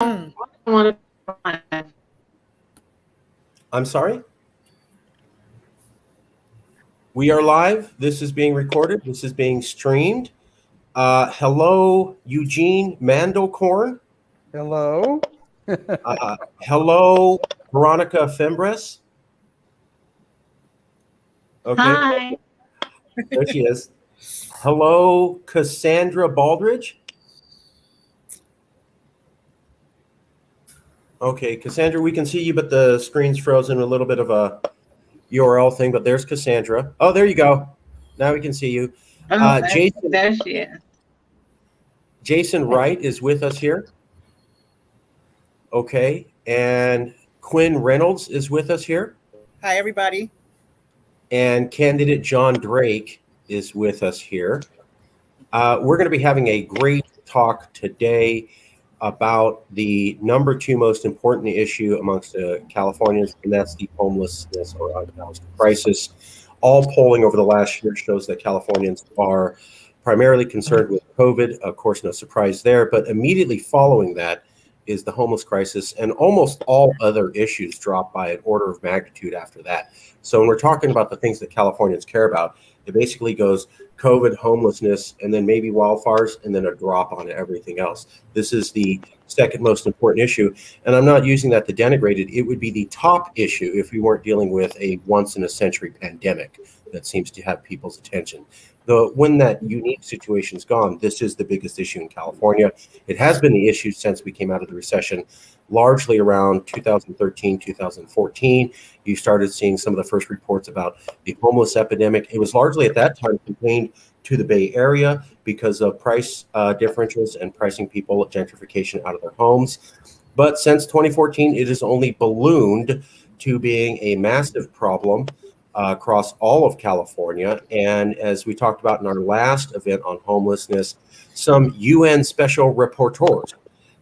I'm sorry? We are live. This is being recorded. This is being streamed. Hello, Eugene Mandelkorn. Hello. Hello, Veronica Fimbres. Okay. Hi. There she is. Hello, Cassandra Baldridge. Okay, Cassandra, we can see you, but the screen's frozen. A little bit of a URL thing, but there's Cassandra. Oh, there you go. Now we can see you. Jason, there she is. Jason Wright is with us here. Okay, and Quinn Reynolds is with us here. Hi, everybody. And candidate John Drake is with us here. We're going to be having a great talk today about the number 2 most important issue amongst the Californians, and that's the homelessness or unhoused crisis. All polling over the last year shows that Californians are primarily concerned with COVID. Of course, no surprise there, but immediately following that is the homeless crisis, and almost all other issues drop by an order of magnitude after that. So when we're talking about the things that Californians care about, it basically goes COVID, homelessness, and then maybe wildfires, and then a drop on everything else. This is the second most important issue, and I'm not using that to denigrate it. It would be the top issue if we weren't dealing with a once-in-a-century pandemic that seems to have people's attention. When that unique situation's gone, this is the biggest issue in California. It has been the issue since we came out of the recession, largely around 2013, 2014. You started seeing some of the first reports about the homeless epidemic. It was largely at that time contained to the Bay Area because of price differentials and pricing people gentrification out of their homes. But since 2014, it has only ballooned to being a massive problem across all of California. And as we talked about in our last event on homelessness, some UN special rapporteurs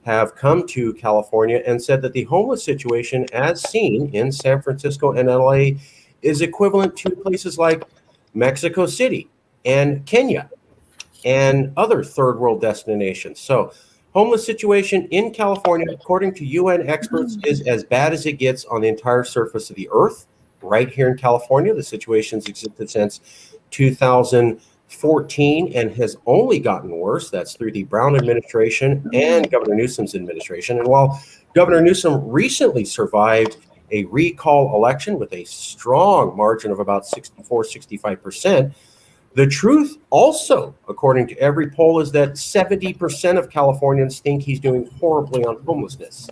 have come to California and said that the homeless situation as seen in San Francisco and LA is equivalent to places like Mexico City and Kenya and other third world destinations. So homeless situation in California, according to UN experts, is as bad as it gets on the entire surface of the earth. Right here in California, the situation's existed since 2014 and has only gotten worse. That's through the Brown administration and Governor Newsom's administration. And while Governor Newsom recently survived a recall election with a strong margin of about 65%, the truth also, according to every poll, is that 70% of Californians think he's doing horribly on homelessness.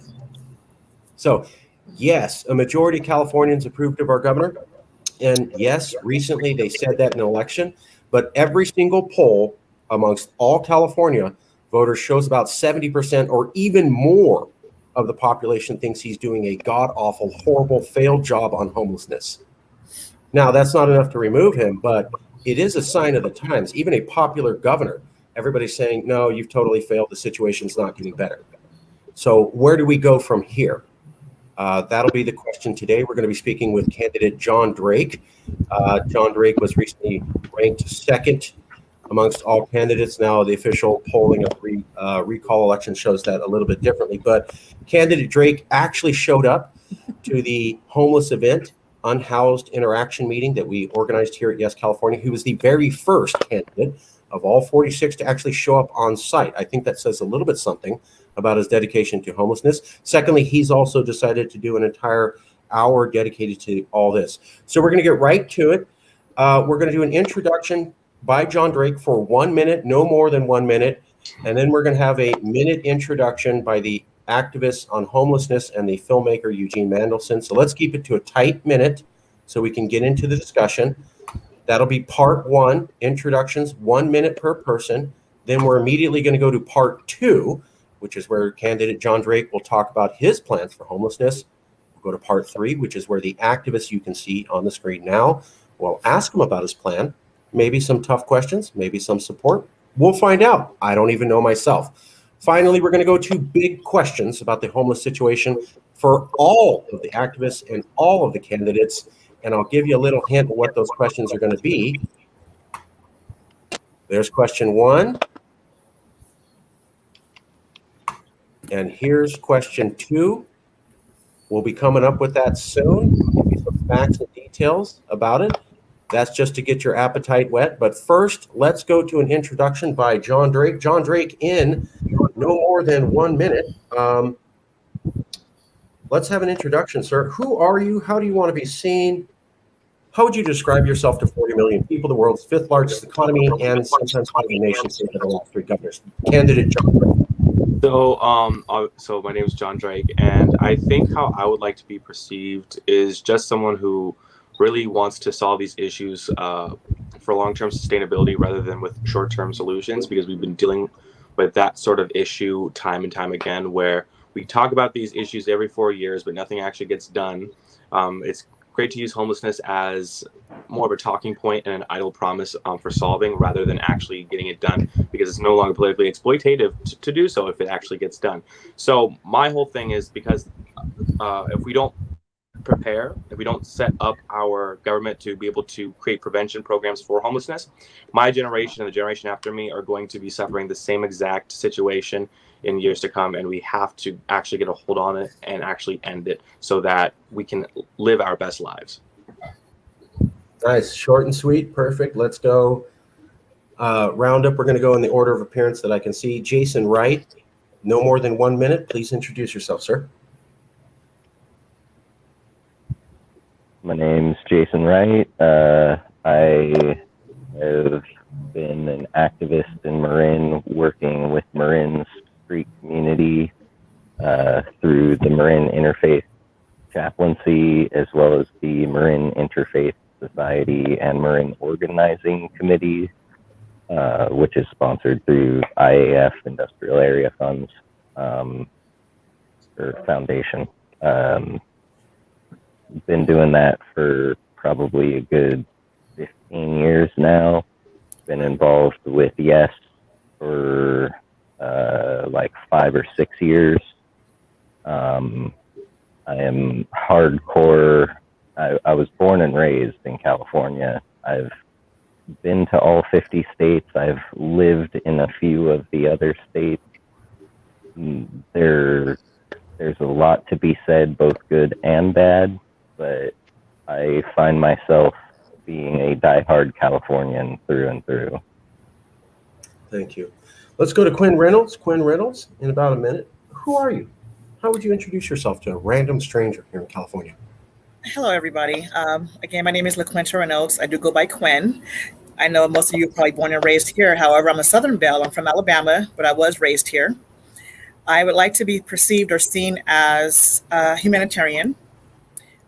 So yes, a majority of Californians approved of our governor. And yes, recently they said that in an election. But every single poll amongst all California voters shows about 70% or even more of the population thinks he's doing a god-awful, horrible, failed job on homelessness. Now, that's not enough to remove him, but it is a sign of the times. Even a popular governor, everybody's saying, no, you've totally failed. The situation's not getting better. So where do we go from here? That'll be the question today. We're going to be speaking with candidate John Drake. John Drake was recently ranked second amongst all candidates. Now the official polling of recall election shows that a little bit differently. But candidate Drake actually showed up to the homeless event, unhoused interaction meeting that we organized here at Yes California. He was the very first candidate of all 46 to actually show up on site. I think that says a little bit something about his dedication to homelessness. Secondly, he's also decided to do an entire hour dedicated to all this. So we're going to get right to it. We're going to do an introduction by John Drake for 1 minute, no more than 1 minute. And then we're going to have a minute introduction by the activists on homelessness and the filmmaker Eugene Mandelson. So let's keep it to a tight minute so we can get into the discussion. That'll be part 1, introductions, 1 minute per person. Then we're immediately going to go to part 2, which is where candidate John Drake will talk about his plans for homelessness. We'll go to part 3, which is where the activists you can see on the screen now will ask him about his plan. Maybe some tough questions, maybe some support. We'll find out. I don't even know myself. Finally, we're going to go to big questions about the homeless situation for all of the activists and all of the candidates. And I'll give you a little hint of what those questions are going to be. There's question 1. And here's question 2. We'll be coming up with that soon. Give you some facts and details about it. That's just to get your appetite whet. But first, let's go to an introduction by John Drake. John Drake in no more than 1 minute. Let's have an introduction, sir. Who are you? How do you want to be seen? How would you describe yourself to 40 million people, the world's 5th largest economy, and sometimes called the nation state of the last 3 governors? Candidate John Drake. So my name is John Drake, and I think how I would like to be perceived is just someone who really wants to solve these issues for long-term sustainability rather than with short-term solutions, because we've been dealing with that sort of issue time and time again, where we talk about these issues every 4 years, but nothing actually gets done. It's great to use homelessness as more of a talking point and an idle promise for solving rather than actually getting it done, because it's no longer politically exploitative to do so if it actually gets done. So my whole thing is, because if we don't prepare, if we don't set up our government to be able to create prevention programs for homelessness, my generation and the generation after me are going to be suffering the same exact situation in years to come, and we have to actually get a hold on it and actually end it so that we can live our best lives. Nice, short and sweet, perfect. Let's go roundup. We're going to go in the order of appearance that I can see. Jason Wright, no more than 1 minute. Please introduce yourself, sir. My name's Jason Wright. I have been an activist in Marin, working with Marin's street community through the Marin Interfaith Chaplaincy, as well as the Marin Interfaith Society and Marin Organizing Committee, which is sponsored through IAF, Industrial Area Funds, or Foundation. Been doing that for probably a good 15 years now. Been involved with Yes for like 5 or 6 years. I am hardcore. I was born and raised in California. I've been to all 50 states. I've lived in a few of the other states. There's a lot to be said, both good and bad, but I find myself being a diehard Californian through and through. Thank you. Let's go to Quinn Reynolds. Quinn Reynolds, in about a minute. Who are you? How would you introduce yourself to a random stranger here in California? Hello, everybody. Again, my name is LaQuinta Reynolds. I do go by Quinn. I know most of you are probably born and raised here. However, I'm a Southern Belle. I'm from Alabama, but I was raised here. I would like to be perceived or seen as a humanitarian.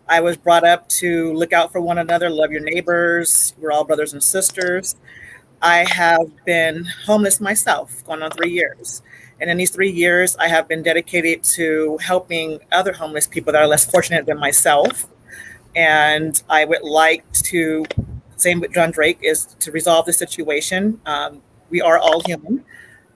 I was brought up to look out for one another, love your neighbors. We're all brothers and sisters. I have been homeless myself, going on 3 years. And in these 3 years, I have been dedicated to helping other homeless people that are less fortunate than myself. And I would like to, same with John Drake, is to resolve the situation. We are all human.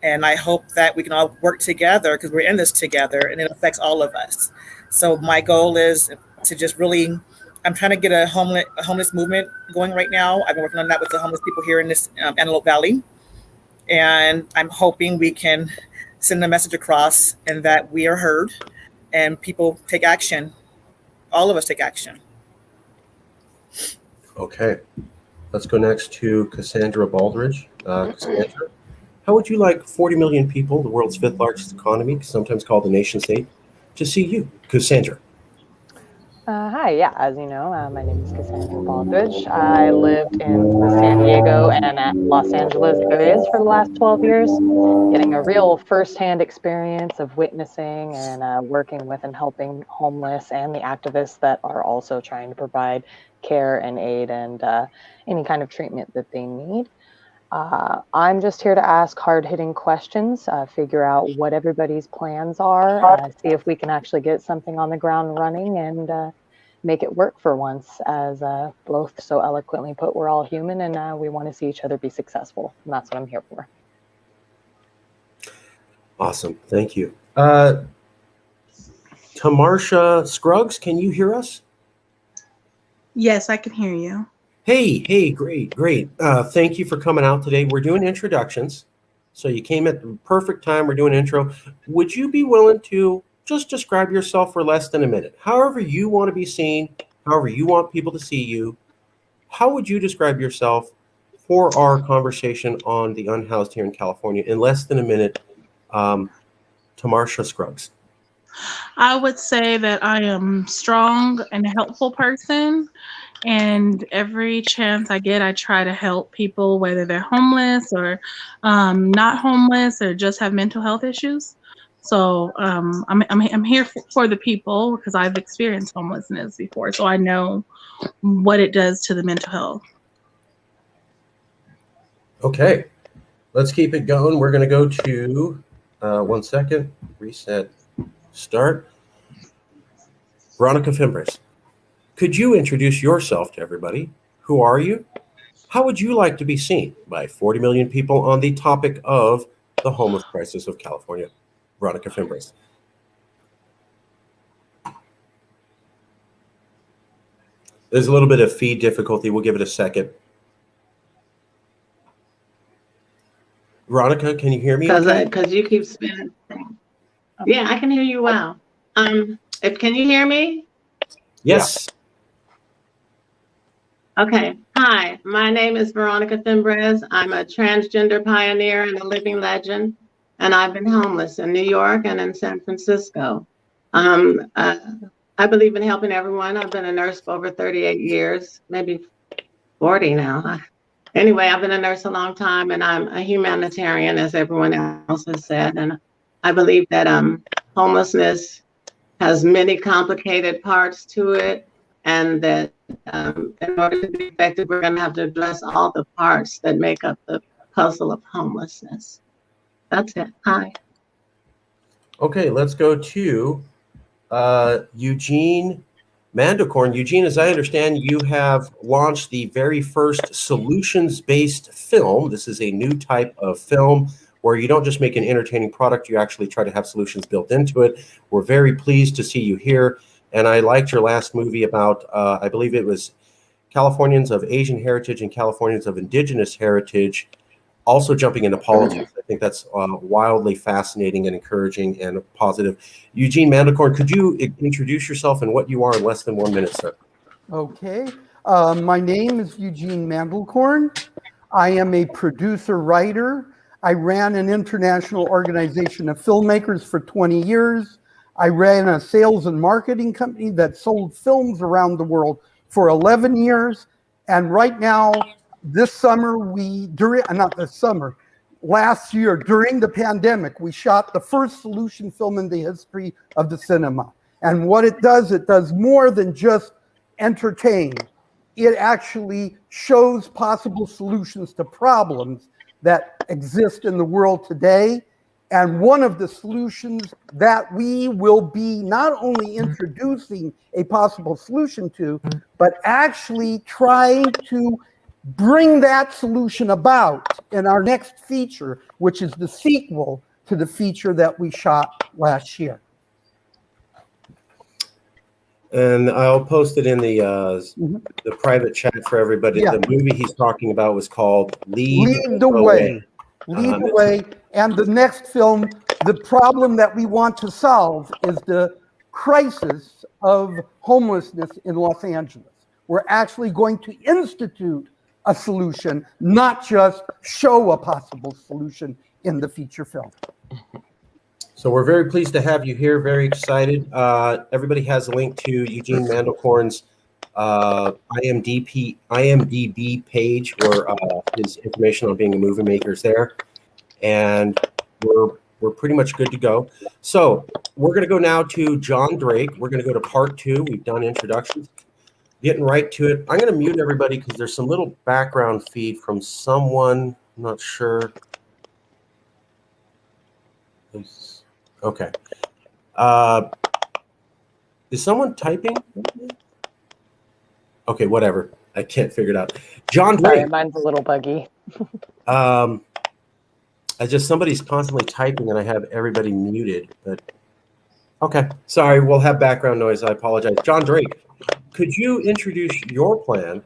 And I hope that we can all work together, because we're in this together and it affects all of us. So my goal is to just really, I'm trying to get a homeless movement going right now. I've been working on that with the homeless people here in this Antelope Valley. And I'm hoping we can send a message across and that we are heard and people take action. All of us take action. Okay. Let's go next to Cassandra Baldridge. Cassandra, how would you like 40 million people, the world's 5th largest economy, sometimes called the nation state, to see you? Cassandra. Hi, yeah, as you know, my name is Cassandra Baldridge. I lived in the San Diego and Los Angeles areas for the last 12 years, getting a real firsthand experience of witnessing and working with and helping homeless and the activists that are also trying to provide care and aid and any kind of treatment that they need. I'm just here to ask hard-hitting questions, figure out what everybody's plans are, see if we can actually get something on the ground running and make it work for once. As both so eloquently put, we're all human and we want to see each other be successful. And that's what I'm here for. Awesome. Thank you. Tamarsha Scruggs, can you hear us? Yes, I can hear you. Hey, great. Thank you for coming out today. We're doing introductions. So you came at the perfect time. We're doing an intro. Would you be willing to just describe yourself for less than a minute? However you want to be seen, however you want people to see you, how would you describe yourself for our conversation on the unhoused here in California in less than a minute? Tamarsha Scruggs. I would say that I am strong and a helpful person. And every chance I get, I try to help people, whether they're homeless or not homeless or just have mental health issues. So I'm here for the people because I've experienced homelessness before. So I know what it does to the mental health. Okay, let's keep it going. We're going to go to 1 second, reset, start. Veronica Fimbres, could you introduce yourself to everybody? Who are you? How would you like to be seen by 40 million people on the topic of the homeless crisis of California? Veronica Fimbres. There's a little bit of feed difficulty. We'll give it a second. Veronica, can you hear me? Because you keep spinning. Yeah, I can hear you well. Can you hear me? Yes. Okay. Hi, my name is Veronica Fimbres. I'm a transgender pioneer and a living legend, and I've been homeless in New York and in San Francisco. I believe in helping everyone. I've been a nurse for over 38 years, maybe 40 now. Anyway, I've been a nurse a long time, and I'm a humanitarian, as everyone else has said. And I believe that homelessness has many complicated parts to it, and that in order to be effective, we're going to have to address all the parts that make up the puzzle of homelessness. That's it. Hi. Okay, let's go to Eugene Mandelkorn. Eugene, as I understand, you have launched the very first solutions-based film. This is a new type of film where you don't just make an entertaining product, you actually try to have solutions built into it. We're very pleased to see you here. And I liked your last movie about, I believe it was Californians of Asian heritage and Californians of indigenous heritage, also jumping into politics. I think that's wildly fascinating and encouraging and positive. Eugene Mandelkorn, could you introduce yourself and what you are in less than 1 minute, sir? Okay. My name is Eugene Mandelkorn. I am a producer-writer. I ran an international organization of filmmakers for 20 years. I ran a sales and marketing company that sold films around the world for 11 years. And right now, this summer, last year, during the pandemic, we shot the first solution film in the history of the cinema. And what it does more than just entertain. It actually shows possible solutions to problems that exist in the world today. And one of the solutions that we will be not only introducing a possible solution to, but actually trying to bring that solution about in our next feature, which is the sequel to the feature that we shot last year. And I'll post it in the private chat for everybody. Yeah. The movie he's talking about was called Lead the Way. Lead the Way. And the next film, the problem that we want to solve is the crisis of homelessness in Los Angeles. We're actually going to institute a solution, not just show a possible solution in the feature film. So we're very pleased to have you here, very excited. Everybody has a link to Eugene Mandelkorn's IMDb page where his information on being a movie maker is there. And we're pretty much good to go. So we're going to go now to John Drake. We're going to go to part 2. We've done introductions. Getting right to it. I'm going to mute everybody because there's some little background feed from someone. I'm not sure. Okay. Is someone typing? Okay, whatever. I can't figure it out. John Drake. Sorry, mine's a little buggy. Somebody's constantly typing and I have everybody muted, but okay. Sorry, we'll have background noise. I apologize. John Drake, could you introduce your plan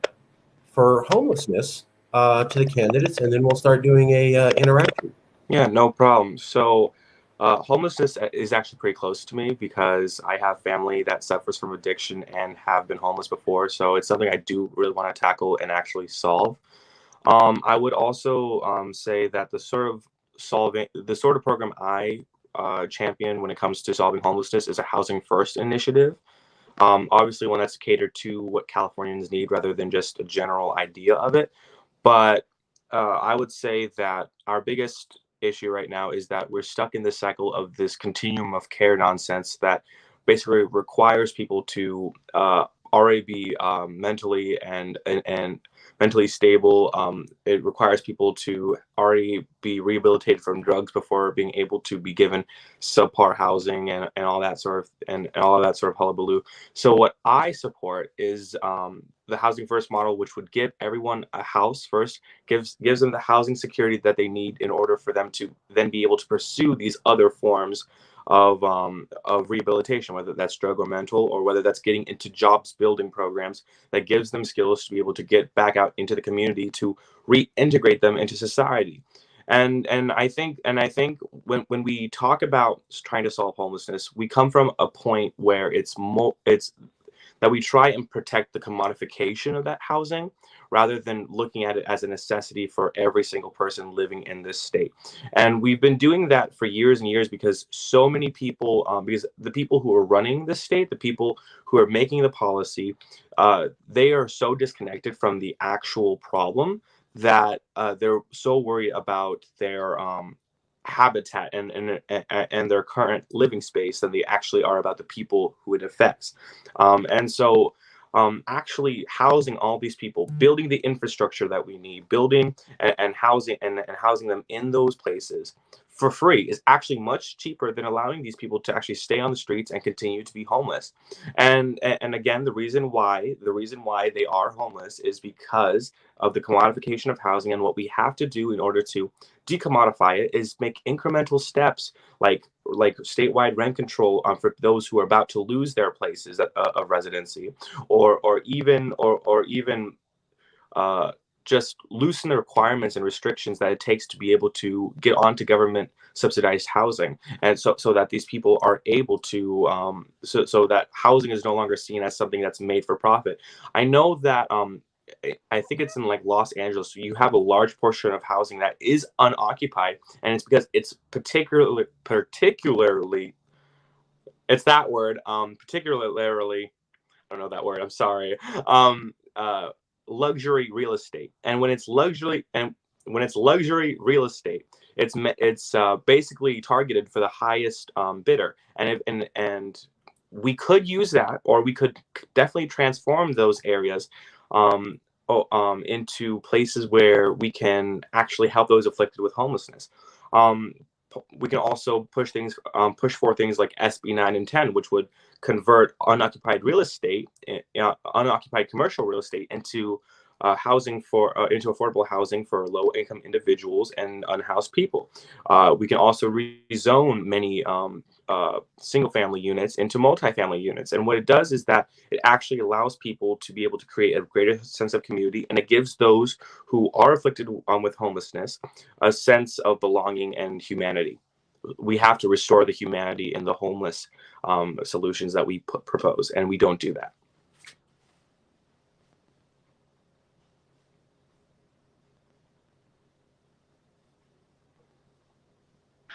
for homelessness to the candidates, and then we'll start doing a interaction. Yeah, no problem. So, homelessness is actually pretty close to me because I have family that suffers from addiction and have been homeless before. So it's something I do really want to tackle and actually solve. I would also say that the sort of program I champion when it comes to solving homelessness is a housing first initiative. Obviously, one that's catered to what Californians need rather than just a general idea of it. But I would say that our biggest issue right now is that we're stuck in this cycle of this continuum of care nonsense that basically requires people to already be mentally and mentally stable. It requires people to already be rehabilitated from drugs before being able to be given subpar housing and all that sort of and all of that sort of hullabaloo. So what I support is the housing first model, which would give everyone a house first, gives them the housing security that they need in order for them to then be able to pursue these other forms of rehabilitation, whether that's drug or mental, or whether that's getting into jobs building programs that gives them skills to be able to get back out into the community to reintegrate them into society. And I think when we talk about trying to solve homelessness, we come from a point where it's that we try and protect the commodification of that housing rather than looking at it as a necessity for every single person living in this state. And we've been doing that for years and years because so many people, because the people who are running the state, the people who are making the policy, they are so disconnected from the actual problem that they're so worried about their habitat and their current living space than they actually are about the people who it affects. And so actually housing all these people, building the infrastructure that we need, building and housing them in those places for free is actually much cheaper than allowing these people to actually stay on the streets and continue to be homeless. And again, the reason why they are homeless is because of the commodification of housing. And what we have to do in order to decommodify it is make incremental steps like statewide rent control for those who are about to lose their places of residency, or even uh, just loosen the requirements and restrictions that it takes to be able to get onto government subsidized housing, and so that these people are able to so that housing is no longer seen as something that's made for profit. I know that I think it's in like Los Angeles. You have a large portion of housing that is unoccupied, and it's because it's particularly it's that word particularly I don't know that word. I'm sorry. Um, uh, Luxury real estate, and when it's luxury real estate, it's basically targeted for the highest bidder, and we could use that, or we could definitely transform those areas into places where we can actually help those afflicted with homelessness. Um, we can also push for things like SB 9 and 10, which would convert unoccupied real estate, unoccupied commercial real estate into affordable housing for low income individuals and unhoused people. We can also rezone many single family units into multifamily units. And what it does is that it actually allows people to be able to create a greater sense of community, and it gives those who are afflicted with homelessness a sense of belonging and humanity. We have to restore the humanity in the homeless solutions that we propose, and we don't do that.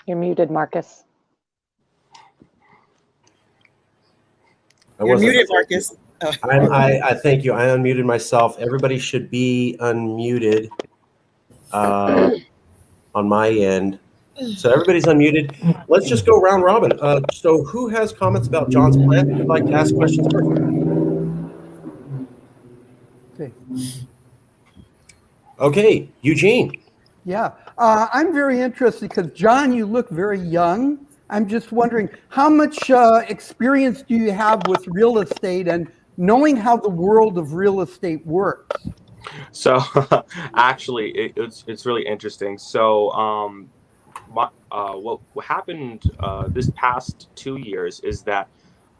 You're muted, Marcus. You're muted, Marcus. Oh. I thank you. I unmuted myself. Everybody should be unmuted on my end. So everybody's unmuted. Let's just go round robin. So who has comments about John's plan? Who would like to ask questions first? Okay, Eugene. Yeah, I'm very interested because, John, you look very young. I'm just wondering, how much experience do you have with real estate and knowing how the world of real estate works? So actually, it's really interesting. So what happened this past 2 years is that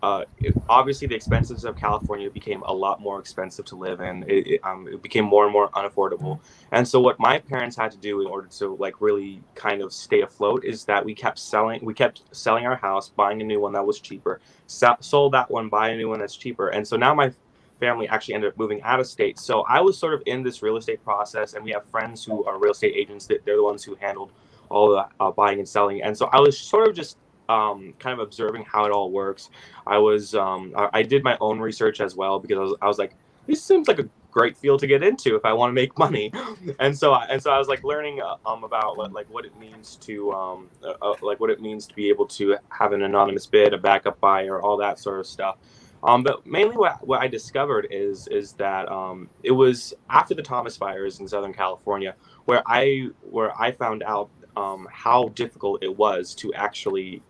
obviously the expenses of California became a lot more expensive to live in. It became more and more unaffordable. And so what my parents had to do in order to like really kind of stay afloat is that we kept selling our house, buying a new one that was cheaper, sold that one, buy a new one that's cheaper. And so now my family actually ended up moving out of state. So I was sort of in this real estate process, and we have friends who are real estate agents that they're the ones who handled all the buying and selling. And so I was sort of just kind of observing how it all works. I did my own research as well, because I was like, this seems like a great field to get into if I want to make money. And so I was like learning about what it means to what it means to be able to have an anonymous bid, a backup buyer, all that sort of stuff. But mainly what I discovered is that it was after the Thomas fires in Southern California where I found out how difficult it was to actually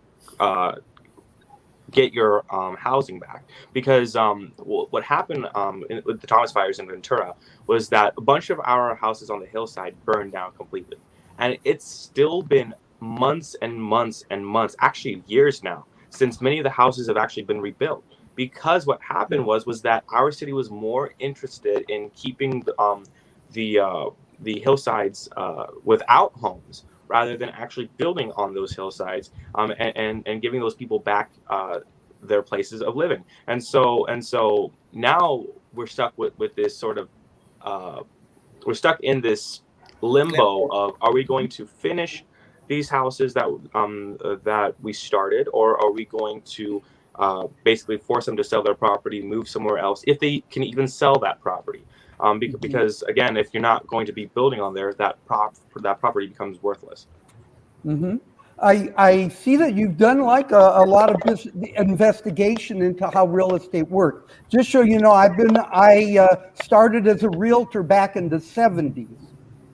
get your housing back, because what happened with the Thomas fires in Ventura was that a bunch of our houses on the hillside burned down completely, and it's still been months and months and months, actually years now, since many of the houses have actually been rebuilt. Because what happened was that our city was more interested in keeping the hillsides without homes, rather than actually building on those hillsides, and giving those people back their places of living. And so now we're stuck with this sort of we're stuck in this limbo of, are we going to finish these houses that we started, or are we going to basically force them to sell their property, move somewhere else, if they can even sell that property? Because again, if you're not going to be building on there, that property becomes worthless. Mm-hmm. I see that you've done like a lot of investigation into how real estate works. Just so you know, I started as a realtor back in the 70s.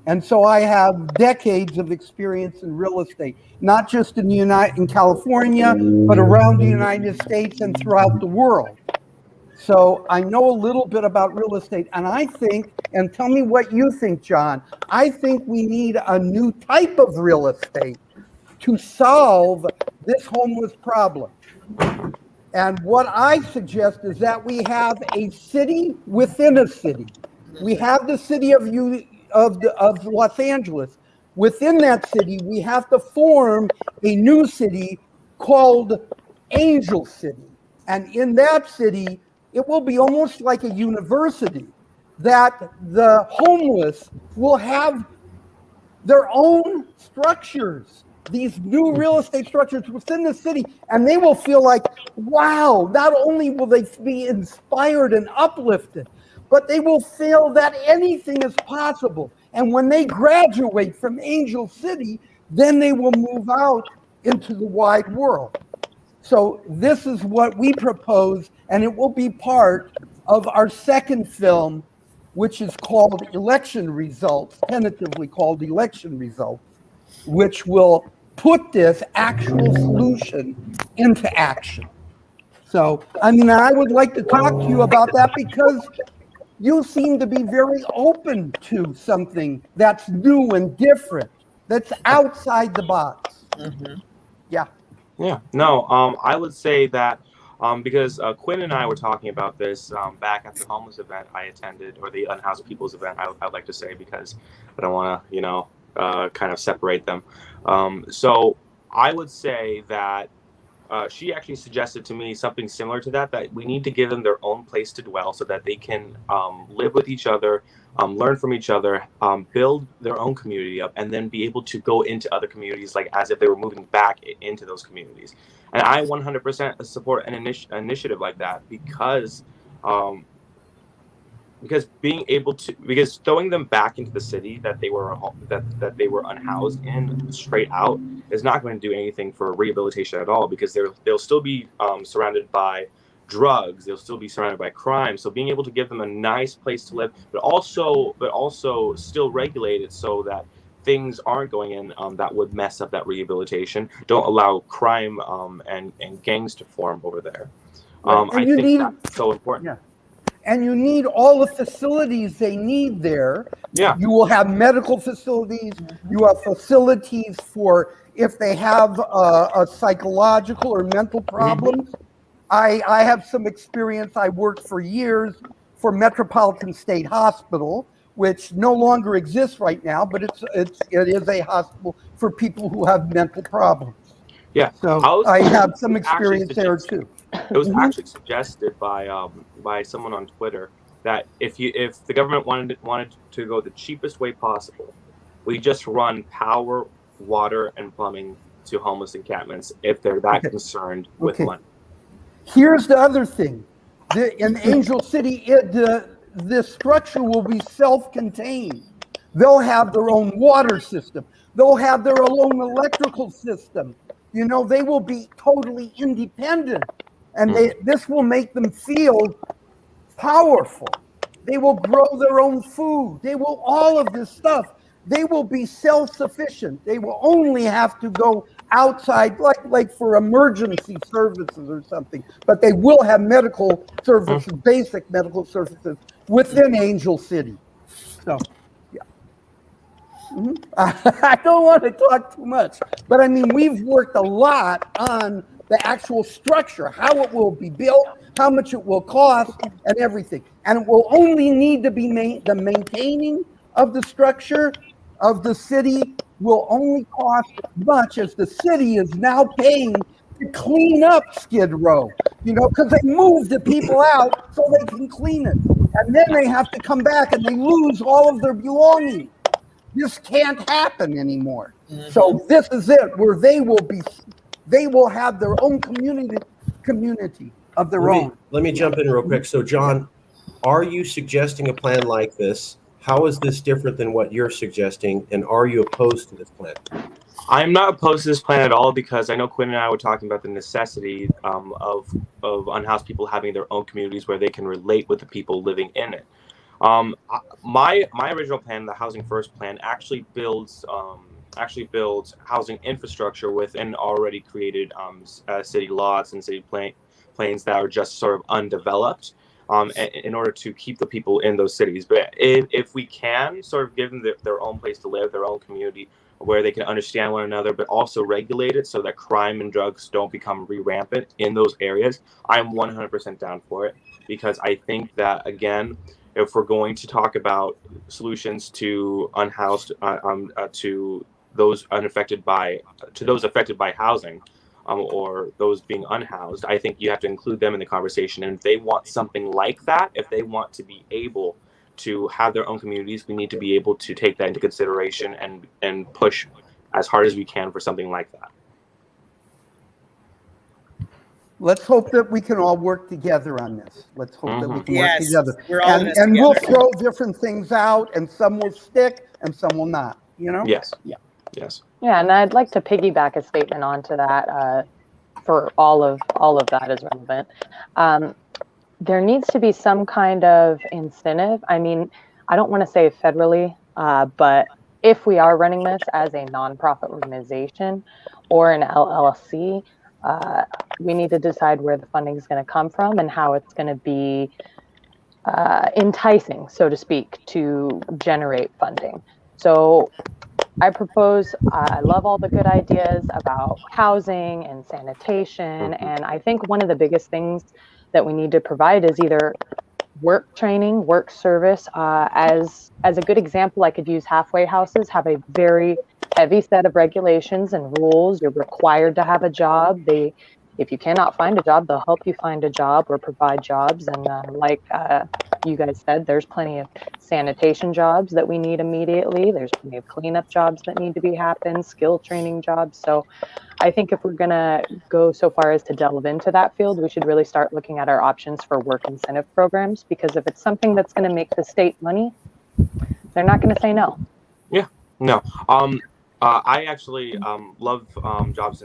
And so I have decades of experience in real estate, not just in California, but around the United States and throughout the world. So I know a little bit about real estate, and I think, and tell me what you think, John, I think we need a new type of real estate to solve this homeless problem. And what I suggest is that we have a city within a city. We have the city of Los Angeles. Within that city, we have to form a new city called Angel City. And in that city, it will be almost like a university, that the homeless will have their own structures, these new real estate structures within the city, and they will feel like, wow, not only will they be inspired and uplifted, but they will feel that anything is possible. And when they graduate from Angel City, then they will move out into the wide world. So this is what we propose, and it will be part of our second film, which is called Election Results, tentatively called Election Results, which will put this actual solution into action. So, I mean, I would like to talk to you about that, because you seem to be very open to something that's new and different, that's outside the box. Mm-hmm. Yeah. Yeah, no, I would say that because Quinn and I were talking about this back at the homeless event I attended, or the unhoused people's event, I'd like to say, because I don't want to, kind of separate them. So I would say that she actually suggested to me something similar to that we need to give them their own place to dwell, so that they can live with each other, learn from each other, build their own community up, and then be able to go into other communities like as if they were moving back into those communities. And I 100% support an initiative like that, because throwing them back into the city that they were unhoused in straight out is not going to do anything for rehabilitation at all, because they'll still be surrounded by drugs, they'll still be surrounded by crime. So being able to give them a nice place to live, but also still regulate it so that things aren't going in that would mess up that rehabilitation. Don't allow crime and gangs to form over there. I think that's so important. Yeah. And you need all the facilities they need there. Yeah. You will have medical facilities. You have facilities for if they have a psychological or mental problems. I have some experience. I worked for years for Metropolitan State Hospital, which no longer exists right now, but it is a hospital for people who have mental problems. Yeah, So I have some actually experience there too. It was actually suggested by someone on Twitter that if the government wanted to go the cheapest way possible, we just run power, water, and plumbing to homeless encampments if they're that concerned with money. Here's the other thing. In Angel City, the structure will be self-contained. They'll have their own water system. They'll have their own electrical system. You know, they will be totally independent. And this will make them feel powerful. They will grow their own food. They will all of this stuff. They will be self-sufficient. They will only have to go outside, like for emergency services or something. But they will have medical services, basic medical services within Angel City. So, yeah. I don't want to talk too much, but I mean, we've worked a lot on the actual structure, how it will be built, how much it will cost, and everything. And it will only need to be the maintaining of the structure of the city will only cost as much as the city is now paying to clean up Skid Row, you know, because they moved the people out so they can clean it. And then they have to come back and they lose all of their belongings. This can't happen anymore. So this is it, where they will have their own community of their own. Let me jump in real quick. So, John, are you suggesting a plan like this? How is this different than what you're suggesting? And are you opposed to this plan? I'm not opposed to this plan at all because I know Quinn and I were talking about the necessity of unhoused people having their own communities where they can relate with the people living in it. My original plan, the Housing First plan, actually builds housing infrastructure within already created city lots and city plains that are just sort of undeveloped. In order to keep the people in those cities. But if we can sort of give them their own place to live, their own community, where they can understand one another, but also regulate it so that crime and drugs don't become rampant in those areas, I'm 100% down for it. Because I think that, again, if we're going to talk about solutions to unhoused, to those affected by housing, or those being unhoused, I think you have to include them in the conversation. And if they want something like that, if they want to be able to have their own communities, we need to be able to take that into consideration and push as hard as we can for something like that. Let's hope that we can all work together on this. Let's hope that we can work together. We're all in this and together. we'll throw different things out, and some will stick and some will not, you know? Yes. Yeah. Yes. Yeah, and I'd like to piggyback a statement onto that for all of that is relevant. There needs to be some kind of incentive. I mean, I don't want to say federally, but if we are running this as a nonprofit organization or an LLC, we need to decide where the funding is going to come from and how it's going to be enticing, so to speak, to generate funding. So I propose, I love all the good ideas about housing and sanitation. And I think one of the biggest things that we need to provide is either work training, work service. As a good example, I could use halfway houses, have a very heavy set of regulations and rules. You're required to have a job. If you cannot find a job, they'll help you find a job or provide jobs. And like you guys said, there's plenty of sanitation jobs that we need immediately. There's plenty of cleanup jobs that need to be happened, skill training jobs. So I think if we're going to go so far as to delve into that field, we should really start looking at our options for work incentive programs, because if it's something that's going to make the state money, they're not going to say no. Yeah, no. I actually love jobs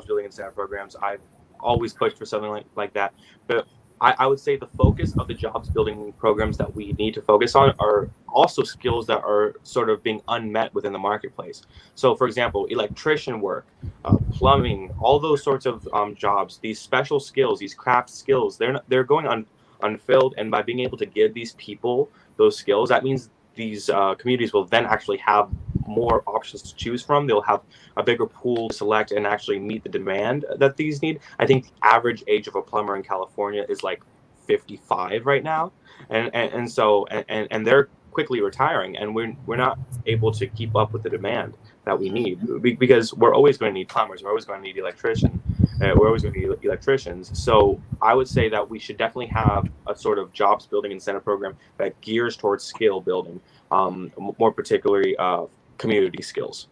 building incentive programs. I've always pushed for something like that. But I would say the focus of the jobs building programs that we need to focus on are also skills that are sort of being unmet within the marketplace. So, for example, electrician work, plumbing, all those sorts of jobs, these special skills, these craft skills, they're going unfilled. And by being able to give these people those skills, that means these communities will then actually have more options to choose from. They'll have a bigger pool to select and actually meet the demand that these need. I think the average age of a plumber in California is like 55 right now, and so they're quickly retiring, and we're not able to keep up with the demand that we need, because we're always going to need plumbers, we're always going to need we're always going to need electricians. So I would say that we should definitely have a sort of jobs building incentive program that gears towards skill building, more particularly community skills.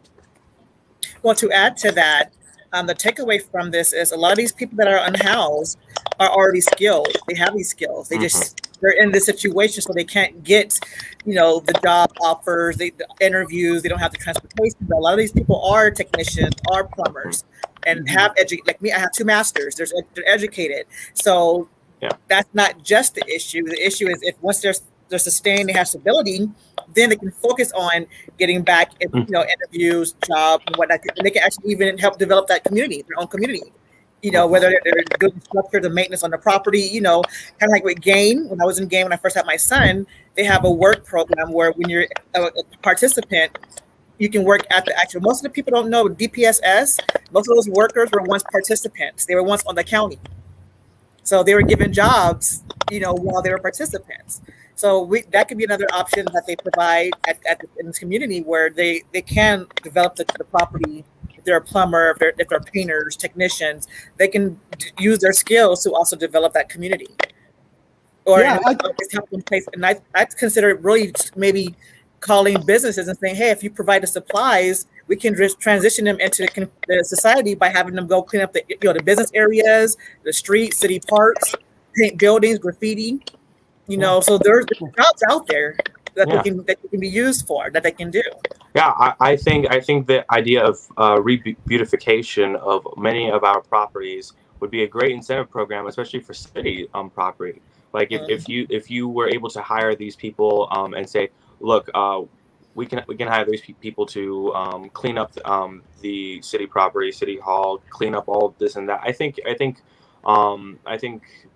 Well, to add to that, the takeaway from this is a lot of these people that are unhoused are already skilled. They have these skills. They they're in this situation, so they can't get, the job offers, the interviews. They don't have the transportation. But a lot of these people are technicians, are plumbers, and have like me. I have 2 masters. They're educated. So that's not just the issue. The issue is if once they're sustained, they have stability, then they can focus on getting back in, interviews, jobs, and whatnot. And they can actually even help develop that community, their own community. Whether they're doing structure, the maintenance on the property, kind of like with GAIN. When I was in GAIN, when I first had my son, they have a work program where when you're a participant, you can work at the actual, most of the people don't know DPSS, most of those workers were once participants. They were once on the county. So they were given jobs, while they were participants. So that could be another option that they provide in this community where they can develop the property. If they're a plumber, if they're painters, technicians, they can use their skills to also develop that community. Or in place. And I consider it really really calling businesses and saying, hey, if you provide the supplies, we can just transition them into the society by having them go clean up the business areas, the streets, city parks, paint buildings, graffiti. So there's jobs out there that they can be used for, that they can do. Yeah, I think the idea of re-beautification of many of our properties would be a great incentive program, especially for city property. Like if you were able to hire these people and say, look, we can hire these people to clean up the city property, city hall, clean up all this and that. I think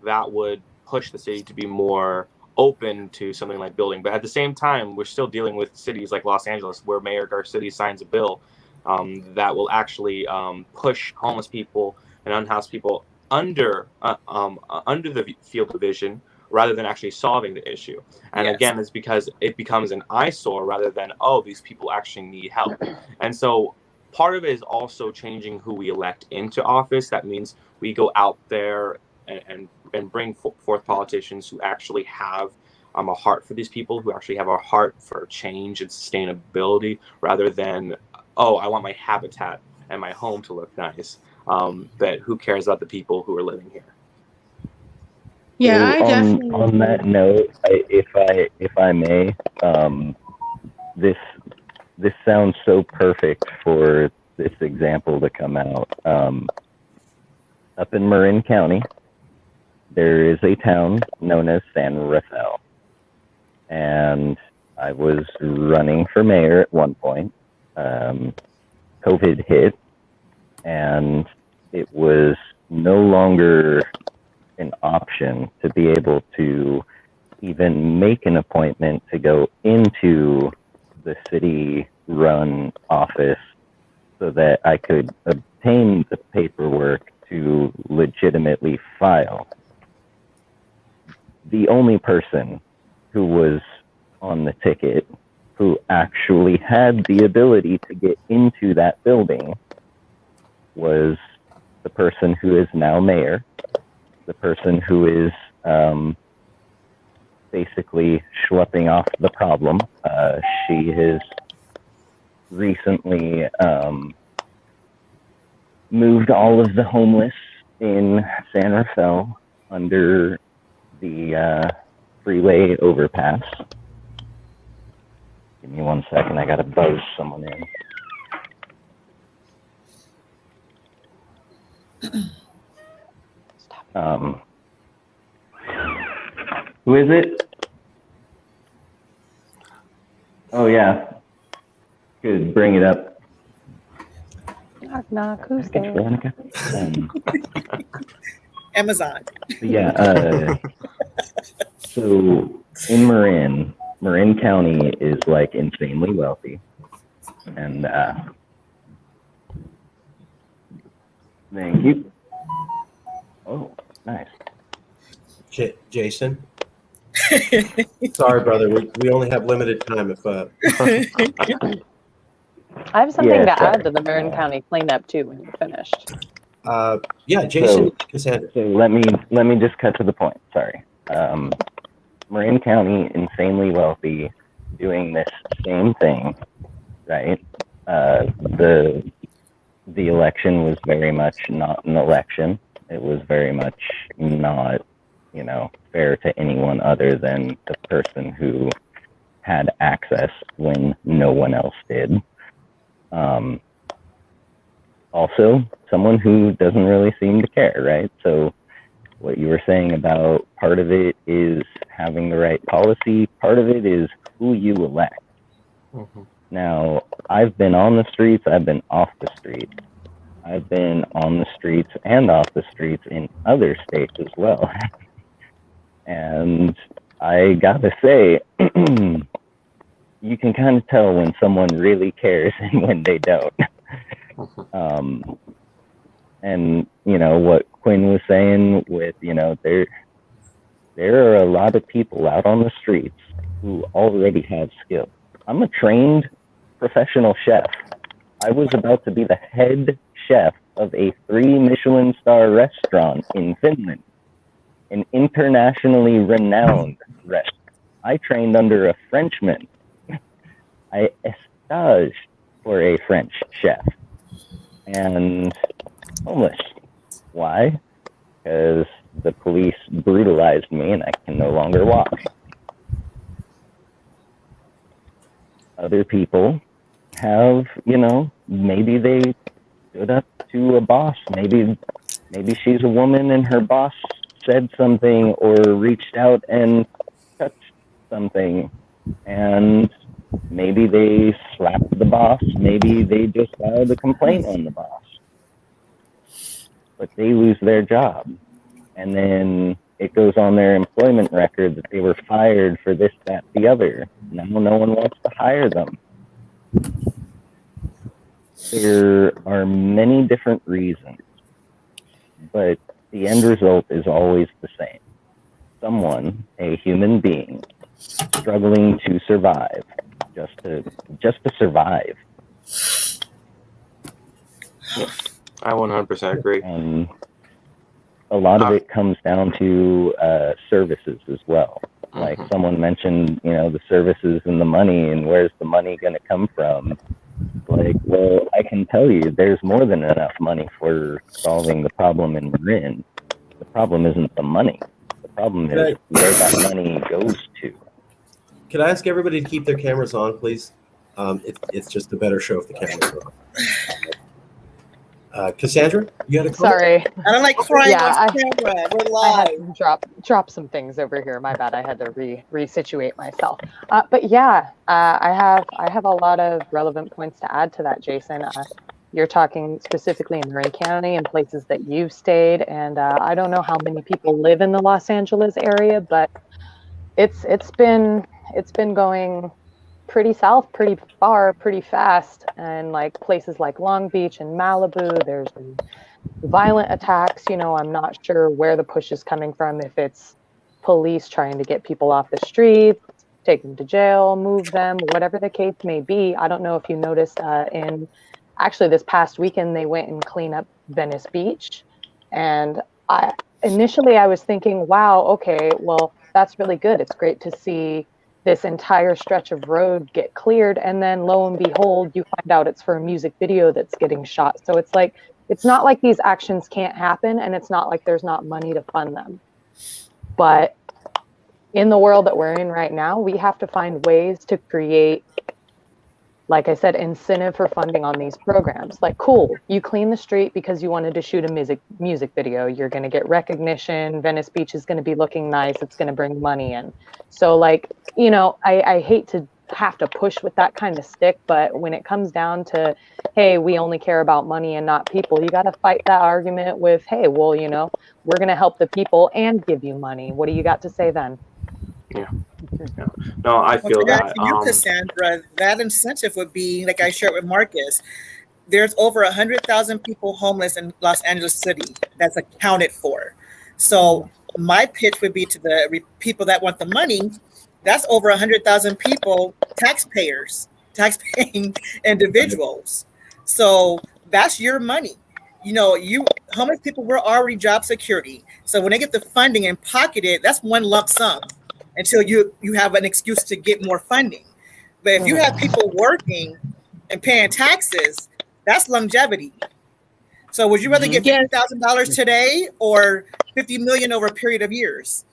that would push the city to be more open to something like building. But at the same time, we're still dealing with cities like Los Angeles, where Mayor Garcetti signs a bill that will actually push homeless people and unhoused people under the field of vision, rather than actually solving the issue. And again, it's because it becomes an eyesore rather than, these people actually need help. And so part of it is also changing who we elect into office. That means we go out there and bring forth politicians who actually have a heart for these people, who actually have a heart for change and sustainability, rather than, I want my habitat and my home to look nice. But who cares about the people who are living here? Yeah, I definitely. On that note, if I may, this sounds so perfect for this example to come out. Up in Marin County, there is a town known as San Rafael, and I was running for mayor at one point. COVID hit, and it was no longer an option to be able to even make an appointment to go into the city-run office so that I could obtain the paperwork to legitimately file. The only person who was on the ticket who actually had the ability to get into that building was the person who is now mayor, the person who is basically schlepping off the problem. She has recently moved all of the homeless in San Rafael under the freeway overpass. Give me 1 second, I gotta buzz someone in. Who is it? Oh yeah. Good, bring it up. Knock knock, who's there? Veronica. Amazon. Yeah. So in Marin County is like insanely wealthy. And thank you. Oh, nice. Jason. Sorry, brother. We only have limited time. If I have something Yeah, to sorry. add to the Marin County cleanup too when you're finished. yeah, Jason, So- Cassandra. So let me just cut to the point. Sorry. Marin County, insanely wealthy, doing this same thing, right? The election was very much not an election. It was very much not, fair to anyone other than the person who had access when no one else did. Also, someone who doesn't really seem to care, right? So what you were saying about part of it is having the right policy, part of it is who you elect. Mm-hmm. Now, I've been on the streets, I've been off the streets. I've been on the streets and off the streets in other states as well. And I gotta say, you can kind of tell when someone really cares and when they don't. And what Quinn was saying with, there are a lot of people out on the streets who already have skills. I'm a trained professional chef. I was about to be the head chef of a 3 Michelin star restaurant in Finland, an internationally renowned restaurant. I trained under a Frenchman. I staged for a French chef. And homeless. Why? Because the police brutalized me and I can no longer walk. Other people have, maybe they stood up to a boss. Maybe she's a woman and her boss said something or reached out and touched something. And maybe they slapped the boss. Maybe they just filed a complaint on the boss. But they lose their job. And then it goes on their employment record that they were fired for this, that, the other. Now no one wants to hire them. There are many different reasons, but the end result is always the same. Someone, a human being, struggling to survive, just to survive. I 100% agree. And a lot of it comes down to services as well. Like someone mentioned, the services and the money, and where's the money going to come from? Like, well, I can tell you there's more than enough money for solving the problem in Marin. The problem isn't the money. The problem is where that money goes to. Can I ask everybody to keep their cameras on, please? It's just a better show if the cameras are on. Cassandra, you had a comment? Sorry. I don't like crying Yeah, on camera. We're I live. had to drop some things over here. My bad. I had to resituate myself. But yeah, I have a lot of relevant points to add to that, Jason. You're talking specifically in Marin County and places that you've stayed, and I don't know how many people live in the Los Angeles area, but it's been going pretty south, pretty far, pretty fast, and like places like Long Beach and Malibu, there's been violent attacks. I'm not sure where the push is coming from, if it's police trying to get people off the streets, take them to jail, move them, whatever the case may be. I don't know if you noticed in actually this past weekend, they went and cleaned up Venice Beach. And initially I was thinking, wow, okay, well, that's really good. It's great to see this entire stretch of road get cleared, and then lo and behold, you find out it's for a music video that's getting shot. So it's like, it's not like these actions can't happen, and it's not like there's not money to fund them. But in the world that we're in right now, we have to find ways to create, like I said, incentive for funding on these programs. Like, cool, you clean the street because you wanted to shoot a music video. You're going to get recognition. Venice Beach is going to be looking nice. It's going to bring money in. So like, I hate to have to push with that kind of stick, but when it comes down to, hey, we only care about money and not people, you got to fight that argument with, hey, well, we're going to help the people and give you money. What do you got to say then? Yeah. Okay. Yeah. No, I Well, feel to add that. to you, Cassandra, that incentive would be like I shared with Marcus. There's over 100,000 people homeless in Los Angeles City that's accounted for. So my pitch would be to the people that want the money. That's over 100,000 people, taxpayers, tax-paying individuals. So that's your money. You know, you homeless people were already job security. So when they get the funding and pocket it, that's one lump sum until you have an excuse to get more funding. But if you have people working and paying taxes, that's longevity. So would you rather get Yes. $50,000 today or 50 million over a period of years?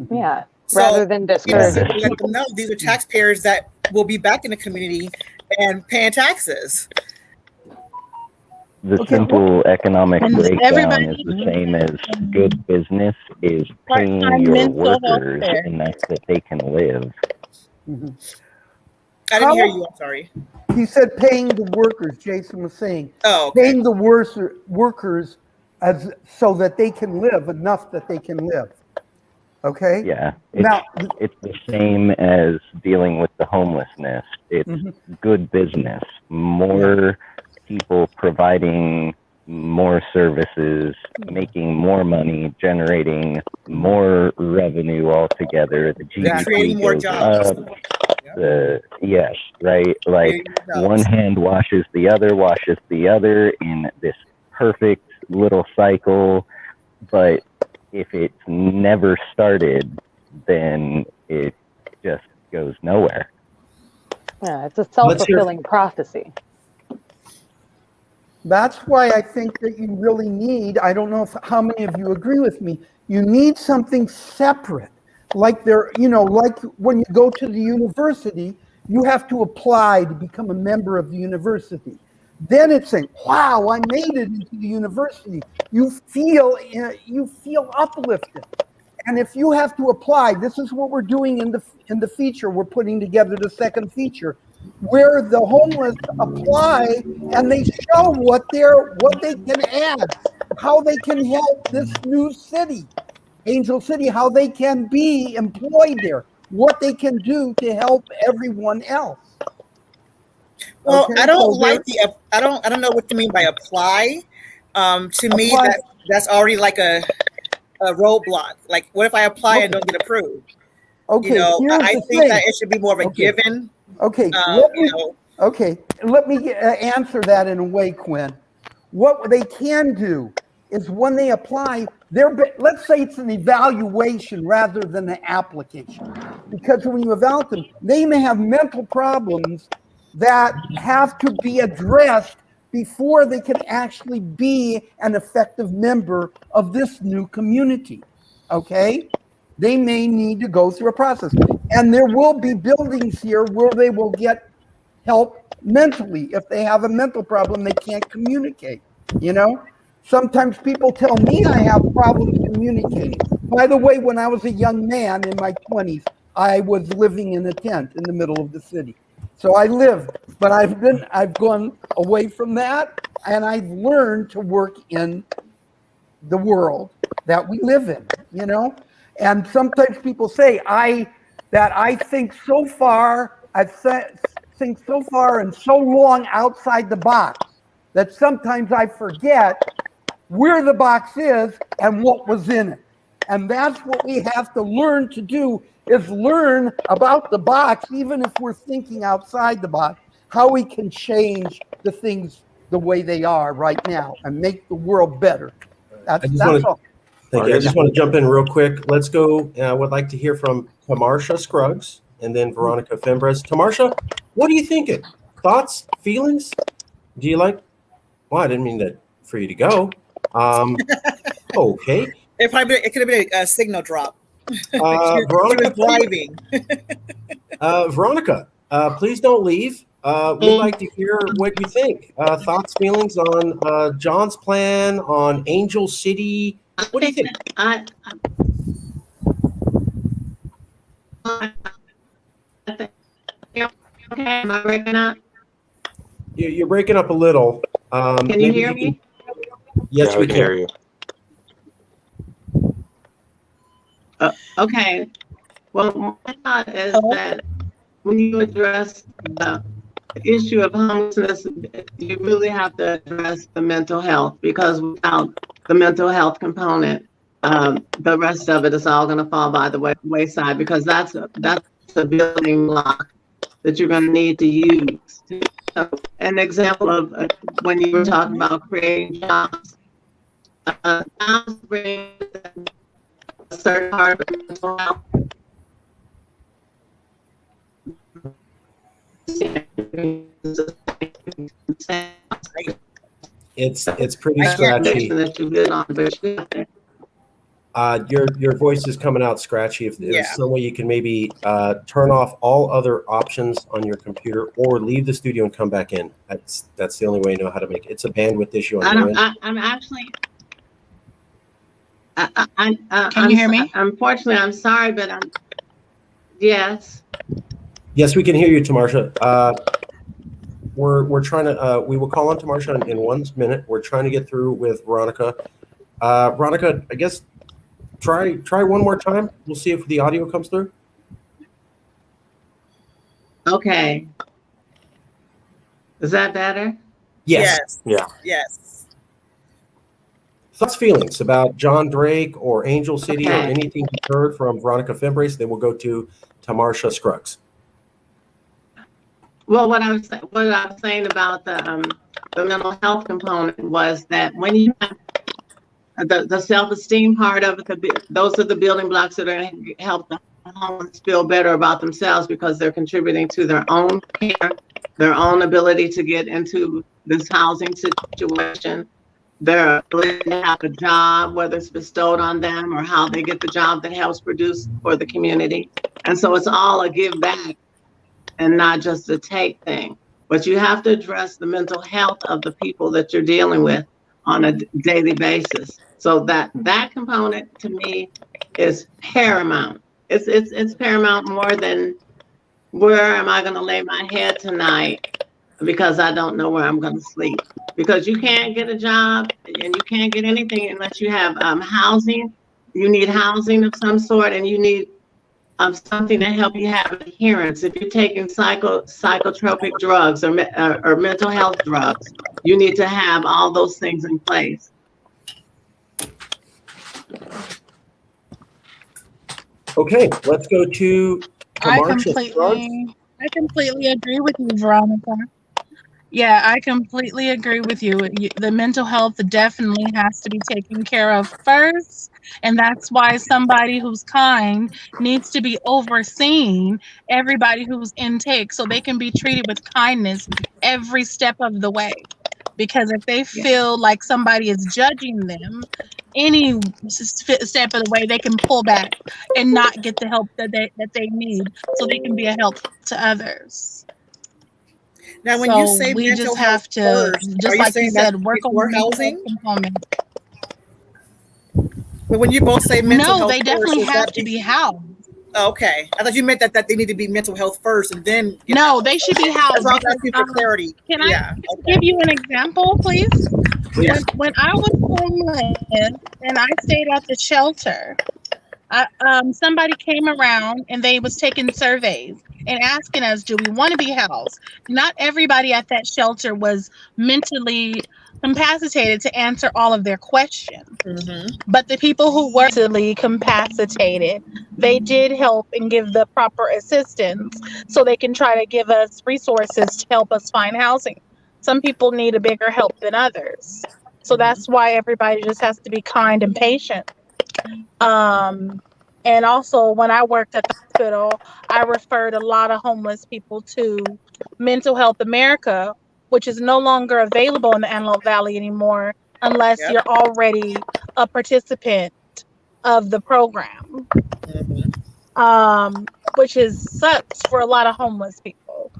Yeah. So Rather than you know, discourage simply let them know these are taxpayers that will be back in the community and paying taxes. The Okay, simple economic And breakdown everybody is the same as good business is paying part-time your mental health workers care. enough that they can live. Mhm. I didn't hear you. I'm sorry. He said paying the workers. Jason was saying Oh, okay. paying the workers as so that they can live enough that they can live. Okay. Yeah, Now, it's the same as dealing with the homelessness. It's Mhm. good business. More people providing more services, making more money, generating more revenue altogether. The GDP Creating more goes jobs. up. Yes, right. Like Creating more one jobs. hand washes the other in this perfect little cycle. But if it's never started, then it just goes nowhere. Yeah, it's a self-fulfilling prophecy. That's why I think that you really need, I don't know how many of you agree with me, you need something separate. Like like when you go to the university, you have to apply to become a member of the university. Then it's saying, wow, I made it into the university. You feel uplifted. And if you have to apply, this is what we're doing in the feature. We're putting together the second feature, where the homeless apply and they show what they can add, how they can help this new city, Angel City, how they can be employed there, what they can do to help everyone else. Well, Okay, I don't so like I don't know what you mean by apply. To me, Apply. that's already like a roadblock. Like, what if I apply and don't get approved? Okay, You know, here's I the think thing. that it should be more of a Okay. given. Okay, let me answer that in a way, Quinn. What they can do is when they apply, let's say it's an evaluation rather than an application. Because when you evaluate them, they may have mental problems that have to be addressed before they can actually be an effective member of this new community. Okay? They may need to go through a process. And there will be buildings here where they will get help mentally. If they have a mental problem, they can't communicate. Sometimes people tell me I have problems communicating. By the way, when I was a young man in my 20s, I was living in a tent in the middle of the city. So I lived, but I've gone away from that, and I've learned to work in the world that we live in, And sometimes people say I think so far, think so far and so long outside the box that sometimes I forget where the box is and what was in it. And that's what we have to learn to do, is learn about the box, even if we're thinking outside the box, how we can change the things the way they are right now and make the world better. That's all. Thank you. I just want to jump in real quick. Let's go. I would like to hear from Tamarsha Scruggs and then Veronica Fimbres. Tamarsha, what are you thinking? Thoughts, feelings? Do you like? Well, I didn't mean that for you to go. Okay. It could have been a signal drop. Veronica, she was driving. Veronica, please don't leave. We'd like to hear what you think. Thoughts, feelings on John's plan, on Angel City. What do you think? Okay, am I breaking up? You're breaking up a little. Can you hear me? Yes, we can hear you. Okay. Well, my thought is that when you address the issue of homelessness, you really have to address the mental health, because without the mental health component, the rest of it is all going to fall by the wayside, because that's a building block that you're going to need to use. So, an example of when you were talking about creating jobs, jobs bring a certain part of mental health. It's pretty scratchy. Your voice is coming out scratchy. If there's some way you can maybe turn off all other options on your computer, or leave the studio and come back in. That's the only way I know how to make it. It's a bandwidth issue on your end. I'm actually. Can you hear me? Unfortunately, I'm sorry, but yes. Yes, we can hear you, Tamarsha. We're trying to. We will call on Tamarsha in 1 minute. We're trying to get through with Veronica. Veronica, I guess try one more time. We'll see if the audio comes through. Okay. Is that better? Yes. Yeah. Yes. Thoughts, feelings about John Drake or Angel City or anything you heard from Veronica Fimbres? Then we'll go to Tamarsha Scruggs. Well, what I was saying about the mental health component was that when you have the self-esteem part of it, those are the building blocks that are going to help the homeless feel better about themselves, because they're contributing to their own care, their own ability to get into this housing situation, their ability to have a job, whether it's bestowed on them or how they get the job that helps produce for the community. And so it's all a give back and not just a take thing. But you have to address the mental health of the people that you're dealing with on a daily basis. So that component to me is paramount. It's paramount more than where am I going to lay my head tonight, because I don't know where I'm going to sleep. Because you can't get a job and you can't get anything unless you have housing. You need housing of some sort, and you need something to help you have adherence. If you're taking psychotropic drugs or mental health drugs, you need to have all those things in place. Okay, let's go to Tamarsha. I completely agree with you, Veronica. Yeah, I completely agree with you. The mental health definitely has to be taken care of first. And that's why somebody who's kind needs to be overseeing everybody who's intake, so they can be treated with kindness every step of the way. Because if they feel like somebody is judging them, any step of the way, they can pull back and not get the help that they need, so they can be a help to others. Now, when you say we mental just health have to, first, just like you said, work on the housing component. But when you both say mental health, they definitely have to be housed. Okay, I thought you meant that they need to be mental health first, and then they should be housed. That's all for clarity. Can I give you an example, please? When I was homeless and I stayed at the shelter, somebody came around and they was taking surveys and asking us, do we want to be housed? Not everybody at that shelter was mentally incapacitated to answer all of their questions. Mm-hmm. But the people who were mentally incapacitated, they did help and give the proper assistance, so they can try to give us resources to help us find housing. Some people need a bigger help than others. So that's why everybody just has to be kind and patient. And also, when I worked at the hospital, I referred a lot of homeless people to Mental Health America, which is no longer available in the Antelope Valley anymore unless you're already a participant of the program, which sucks for a lot of homeless people,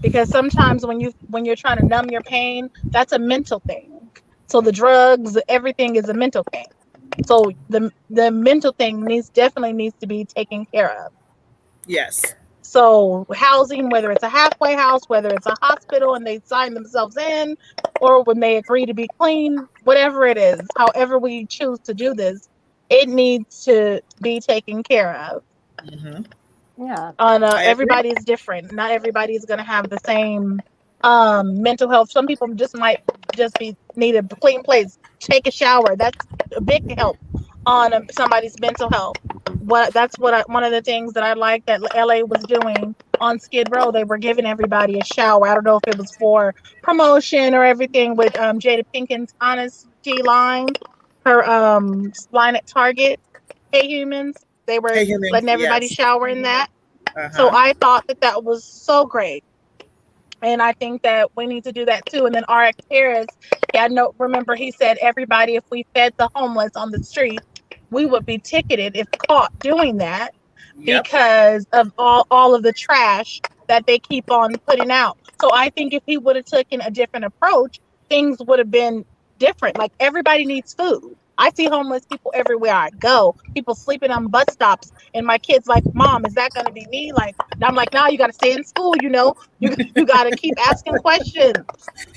because sometimes when you're trying to numb your pain, that's a mental thing. So the drugs, everything is a mental thing. So the mental thing definitely needs to be taken care of. Yes. So housing, whether it's a halfway house, whether it's a hospital and they sign themselves in, or when they agree to be clean, whatever it is, however we choose to do this, it needs to be taken care of. Mm-hmm. Yeah. Everybody's different. Not everybody's going to have the same mental health. Some people just might just be need a clean place, take a shower. That's a big help on somebody's mental health. One of the things that I like that LA was doing on Skid Row. They were giving everybody a shower. I don't know if it was for promotion or everything with Jada Pinkett's honesty line, her line at Target. Hey humans, they were Hey, humans, letting everybody yes. shower in that. So Uh-huh. I thought that was so great. And I think that we need to do that too. And then RX Harris, remember he said everybody, if we fed the homeless on the street, we would be ticketed if caught doing that Yep. because of all of the trash that they keep on putting out. So I think if he would have taken a different approach, things would have been different. Like everybody needs food. I see homeless people everywhere I go. People sleeping on bus stops, and my kids like, "Mom, is that going to be me?" Like, I'm like, "No, you got to stay in school. You got to keep asking questions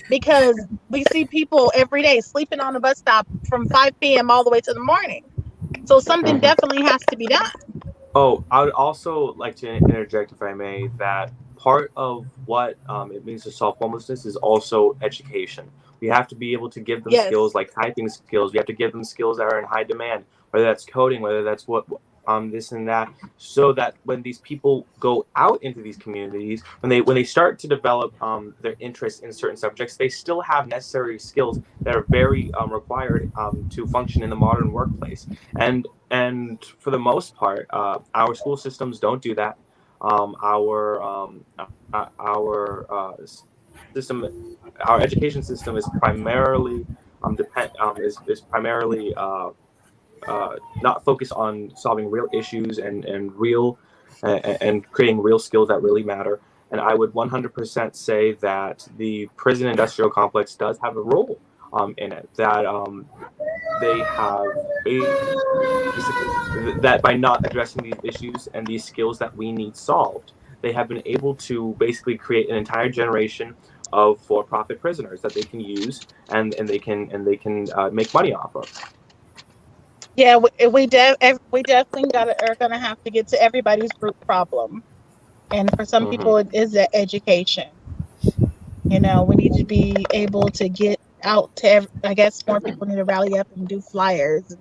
because we see people every day sleeping on the bus stop from 5 p.m. all the way to the morning. So something definitely has to be done." Oh, I would also like to interject, if I may, that part of what it means to solve homelessness is also education. We have to be able to give them Yes. skills like typing skills. We have to give them skills that are in high demand, whether that's coding, whether that's this and that, so that when these people go out into these communities, when they start to develop their interest in certain subjects, they still have necessary skills that are very required to function in the modern workplace. And for the most part, our school systems don't do that. System, our education system is primarily is primarily not focused on solving real issues and creating real skills that really matter. And I would 100% say that the prison industrial complex does have a role in it. That they have that by not addressing these issues and these skills that we need solved, they have been able to basically create an entire generation of for-profit prisoners that they can use and they can make money off of. Yeah, we definitely are gonna have to get to everybody's root problem, and for some people it is the education. We need to be able to get out to. I guess more people need to rally up and do flyers and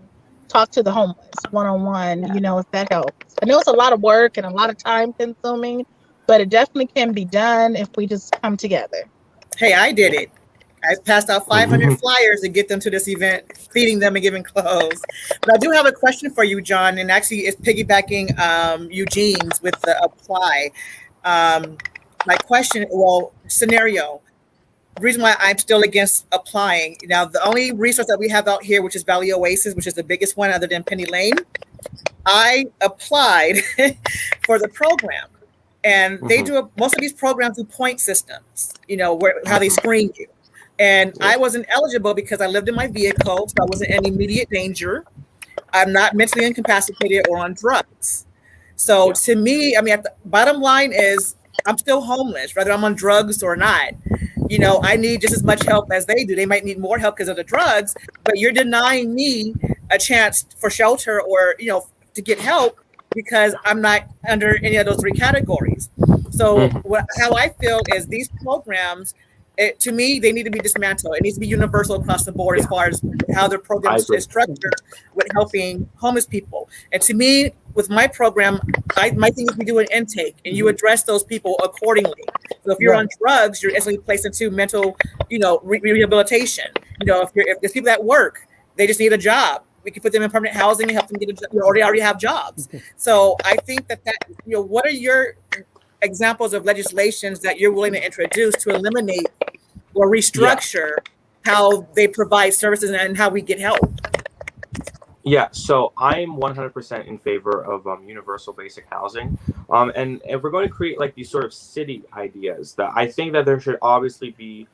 talk to the homeless one-on-one. Yeah. If that helps. I know it's a lot of work and a lot of time consuming, but it definitely can be done if we just come together. Hey, I did it. I passed out 500 flyers to get them to this event, feeding them and giving clothes. But I do have a question for you, John, and actually it's piggybacking Eugene's with the apply. My question, scenario. The reason why I'm still against applying. Now, the only resource that we have out here, which is Valley Oasis, which is the biggest one other than Penny Lane, I applied for the program. And they do most of these programs do point systems, how they screen you. And I wasn't eligible because I lived in my vehicle, so I wasn't in immediate danger. I'm not mentally incapacitated or on drugs. So to me, the bottom line is I'm still homeless, whether I'm on drugs or not. I need just as much help as they do. They might need more help because of the drugs, but you're denying me a chance for shelter or, to get help because I'm not under any of those three categories. So how I feel is these programs, to me, they need to be dismantled. It needs to be universal across the board as far as how the program is structured with helping homeless people. And to me, with my program, my thing is we do an intake and you address those people accordingly. So if you're on drugs, you're instantly placed into mental, rehabilitation. If there's people that work, they just need a job. We can put them in permanent housing and help them get a job. They already have jobs. So I think that what are your examples of legislations that you're willing to introduce to eliminate or restructure how they provide services and how we get help? Yeah, so I'm 100% in favor of universal basic housing. And if we're going to create like these sort of city ideas, that I think that there should obviously be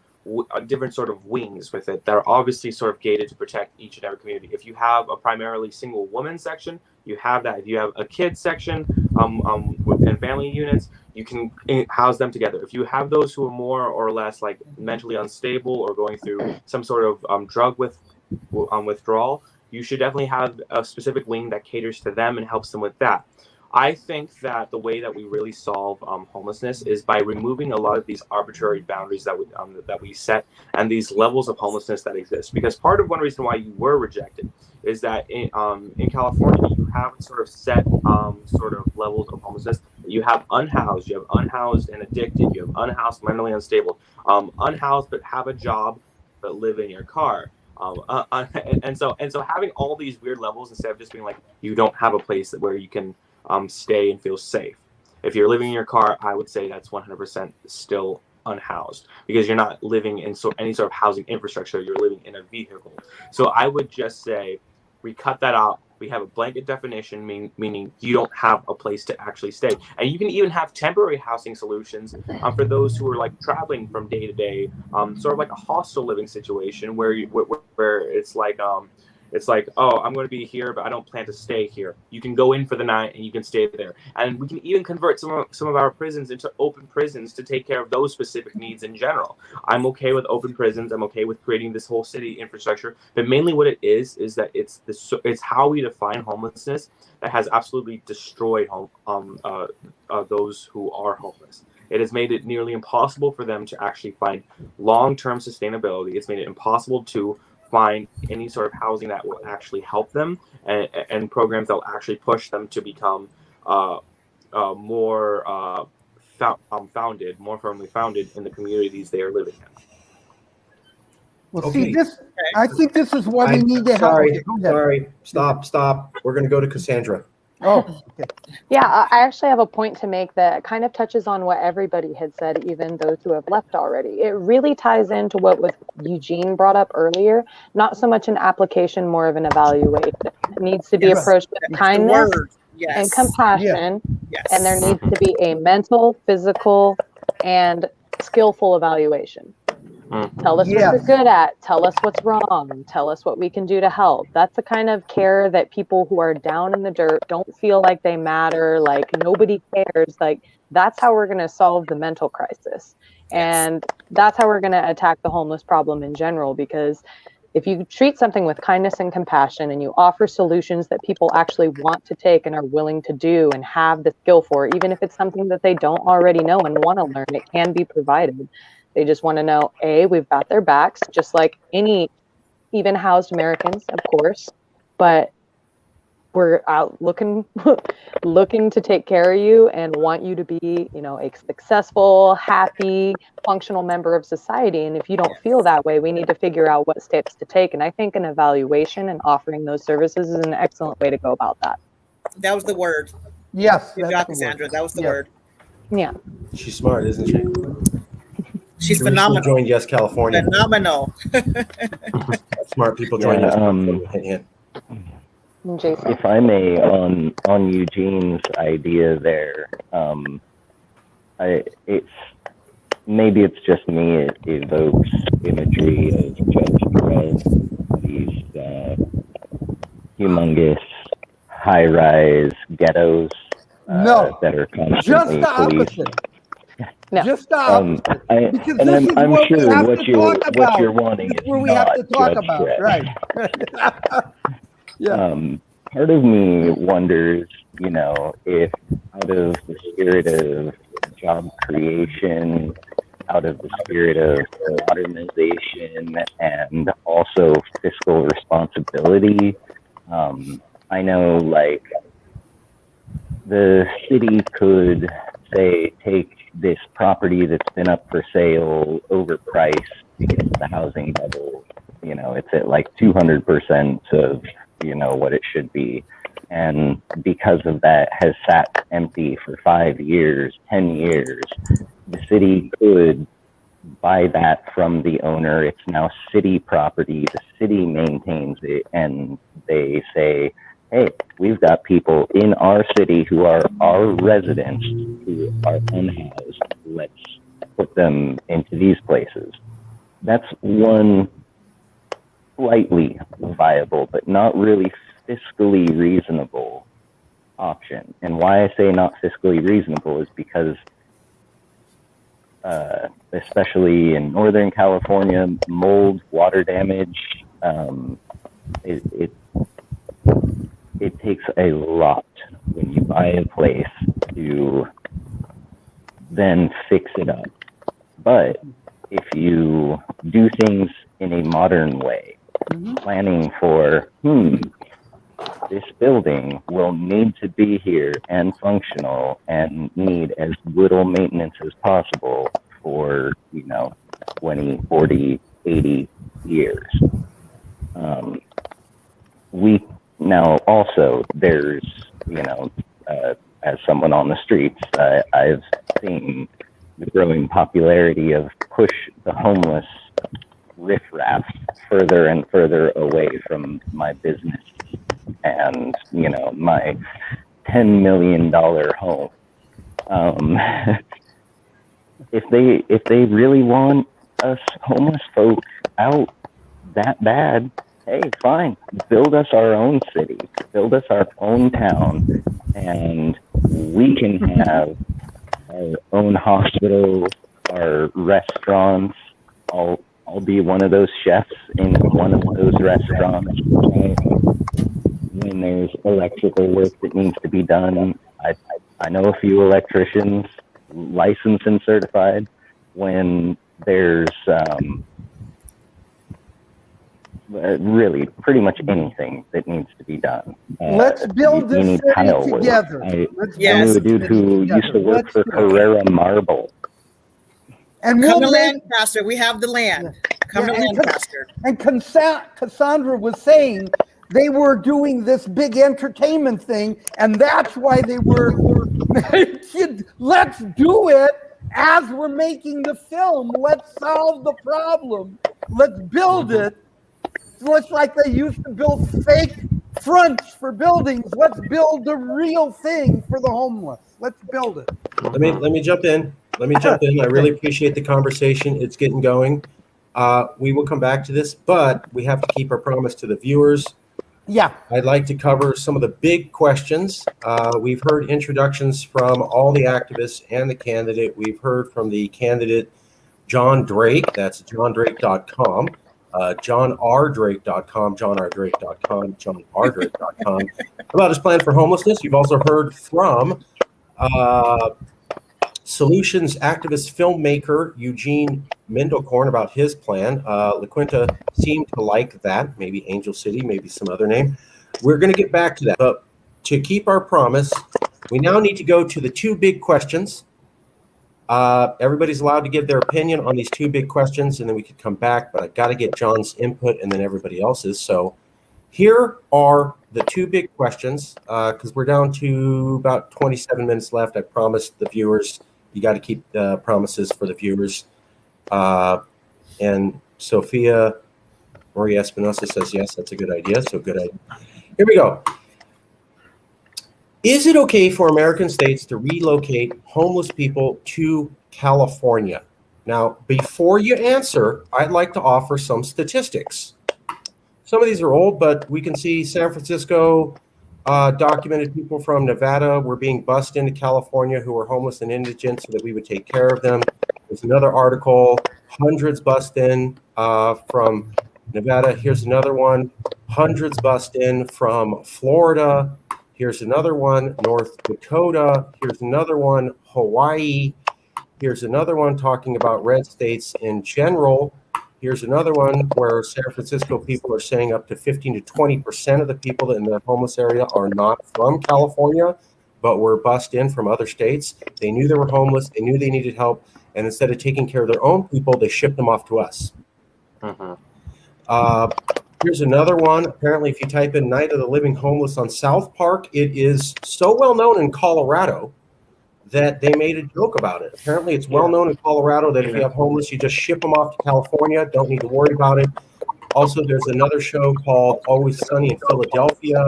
different sort of wings with it that are obviously sort of gated to protect each and every community. If you have a primarily single woman section, you have that. If you have a kid section and family units, you can house them together. If you have those who are more or less like mentally unstable or going through some sort of drug withdrawal, you should definitely have a specific wing that caters to them and helps them with that. I think that the way that we really solve homelessness is by removing a lot of these arbitrary boundaries that we set and these levels of homelessness that exist. Because part of one reason why you were rejected is that in California you have sort of set sort of levels of homelessness. You have unhoused, and addicted, you have unhoused, mentally unstable, unhoused but have a job but live in your car. And so having all these weird levels instead of just being like you don't have a place where you can stay and feel safe. If you're living in your car, I would say that's 100% still unhoused because you're not living in any sort of housing infrastructure. You're living in a vehicle. So I would just say we cut that out. We have a blanket definition, meaning you don't have a place to actually stay. And you can even have temporary housing solutions for those who are like traveling from day to day, sort of like a hostel living situation where it's like, oh, I'm going to be here, but I don't plan to stay here. You can go in for the night and you can stay there. And we can even convert some of our prisons into open prisons to take care of those specific needs in general. I'm okay with open prisons. I'm okay with creating this whole city infrastructure. But mainly what it is that it's how we define homelessness that has absolutely destroyed those who are homeless. It has made it nearly impossible for them to actually find long-term sustainability. It's made it impossible to find any sort of housing that will actually help them and programs that will actually push them to become more firmly founded in the communities they are living in. Well, Okay. see, I think this is what we need to help. Sorry. Stop. We're going to go to Cassandra. Oh, okay. Yeah, I actually have a point to make that kind of touches on what everybody had said, even those who have left already. It really ties into what Eugene brought up earlier, not so much an application, more of an evaluation. It needs to be approached with kindness and compassion, and there needs to be a mental, physical, and skillful evaluation. Tell us what you're good at. Tell us what's wrong. Tell us what we can do to help. That's the kind of care that people who are down in the dirt don't feel like they matter, like nobody cares. Like that's how we're going to solve the mental crisis. And that's how we're going to attack the homeless problem in general, because if you treat something with kindness and compassion and you offer solutions that people actually want to take and are willing to do and have the skill for, even if it's something that they don't already know and want to learn, it can be provided. They just want to know, we've got their backs, just like any even housed Americans, of course, but we're out looking to take care of you and want you to be, a successful, happy, functional member of society. And if you don't feel that way, we need to figure out what steps to take. And I think an evaluation and offering those services is an excellent way to go about that. That was the word. Yes. Good job, Cassandra. That was the word. Yeah. She's smart, isn't she? She's phenomenal. Joined Yes California. Phenomenal. Smart people join Yes California. If I may, on Eugene's idea there, it's just me. It evokes imagery of Judge Dredd, these humongous high-rise ghettos that are constantly just the policed. opposite. No. Just the opposite. I'm sure what you're wanting is where we have to talk Judge about, Dredd. right? Part of me wonders, if out of the spirit of job creation, out of the spirit of modernization, and also fiscal responsibility, I know, like, the city could, say, take this property that's been up for sale overpriced because the housing bubble, it's at like 200% of, what it should be. And because of that has sat empty for 5 years, 10 years, the city could buy that from the owner. It's now city property. The city maintains it, and they say, hey, we've got people in our city who are our residents who are unhoused. Let's put them into these places. That's one slightly viable, but not really fiscally reasonable option. And why I say not fiscally reasonable is because, especially in Northern California, mold, water damage, it's it takes a lot when you buy a place to then fix it up. But if you do things in a modern way, planning for, this building will need to be here and functional and need as little maintenance as possible for, 20, 40, 80 years. We now also, there's, as someone on the streets, I've seen the growing popularity of push the homeless riffraff further and further away from my business and, my $10 million home. If they really want us homeless folk out that bad, hey, fine, build us our own city, build us our own town, and we can have our own hospital, our restaurants. I'll be one of those chefs in one of those restaurants. When there's electrical work that needs to be done, I know a few electricians, licensed and certified. When there's really pretty much anything that needs to be done. Let's build this city together. I knew a dude who used to work for Carrera Marble. And Come to Lancaster. We have the land. Come to Lancaster. And Cassandra was saying they were doing this big entertainment thing, and that's why they were let's do it as we're making the film. Let's solve the problem. Let's build it. It's like they used to build fake fronts for buildings. Let's build the real thing for the homeless. Let's build it. Let me jump in. I really appreciate the conversation. It's getting going. We will come back to this, but we have to keep our promise to the viewers. Yeah. I'd like to cover some of the big questions. We've heard introductions from all the activists and the candidate. We've heard from the candidate, John Drake. That's johndrake.com. johnrdrake.com, johnrdrake.com, johnrdrake.com, about his plan for homelessness. You've also heard from Solutions activist filmmaker Eugene Mendelkorn about his plan. LaQuinta seemed to like that, maybe Angel City, maybe some other name. We're going to get back to that. But to keep our promise, we now need to go to the two big questions. Everybody's allowed to give their opinion on these two big questions, and then we could come back, but I've got to get John's input and then everybody else's. So here are the two big questions, because we're down to about 27 minutes left. I promised the viewers, you got to keep the promises for the viewers. And Sophia Maria Espinosa says, yes, that's a good idea. So good idea. Here we go. Is it okay for American states to relocate homeless people to California? Now, before you answer, I'd like to offer some statistics. Some of these are old, but we can see San Francisco documented people from Nevada were being bused into California who were homeless and indigent so that we would take care of them. There's another article, hundreds bussed in from Nevada. Here's another one, hundreds bussed in from Florida. Here's another one, North Dakota. Here's another one, Hawaii. Here's another one talking about red states in general. Here's another one where San Francisco people are saying up to 15 to 20% of the people in the homeless area are not from California, but were bussed in from other states. They knew they were homeless. They knew they needed help. And instead of taking care of their own people, they shipped them off to us. Here's another one. Apparently, if you type in Night of the Living Homeless on South Park, it is so well known in Colorado that they made a joke about it. Apparently, it's well known in Colorado that if you have homeless, you just ship them off to California. Don't need to worry about it. Also, there's another show called Always Sunny in Philadelphia,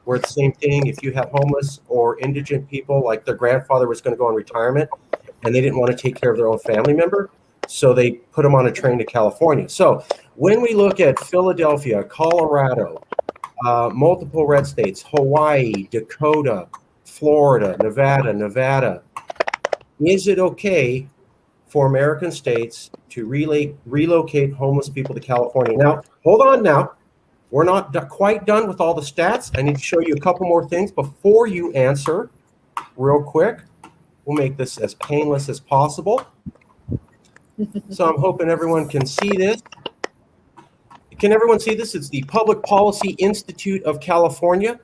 where it's the same thing. If you have homeless or indigent people, like their grandfather was going to go on retirement, and they didn't want to take care of their own family member, so they put them on a train to California. So when we look at Philadelphia, Colorado, multiple red states, Hawaii, Dakota, Florida, Nevada, is it okay for American states to relocate homeless people to California? Now, hold on now. We're not quite done with all the stats. I need to show you a couple more things before you answer real quick. We'll make this as painless as possible. So I'm hoping everyone can see this. Can everyone see this? It's the Public Policy Institute of California.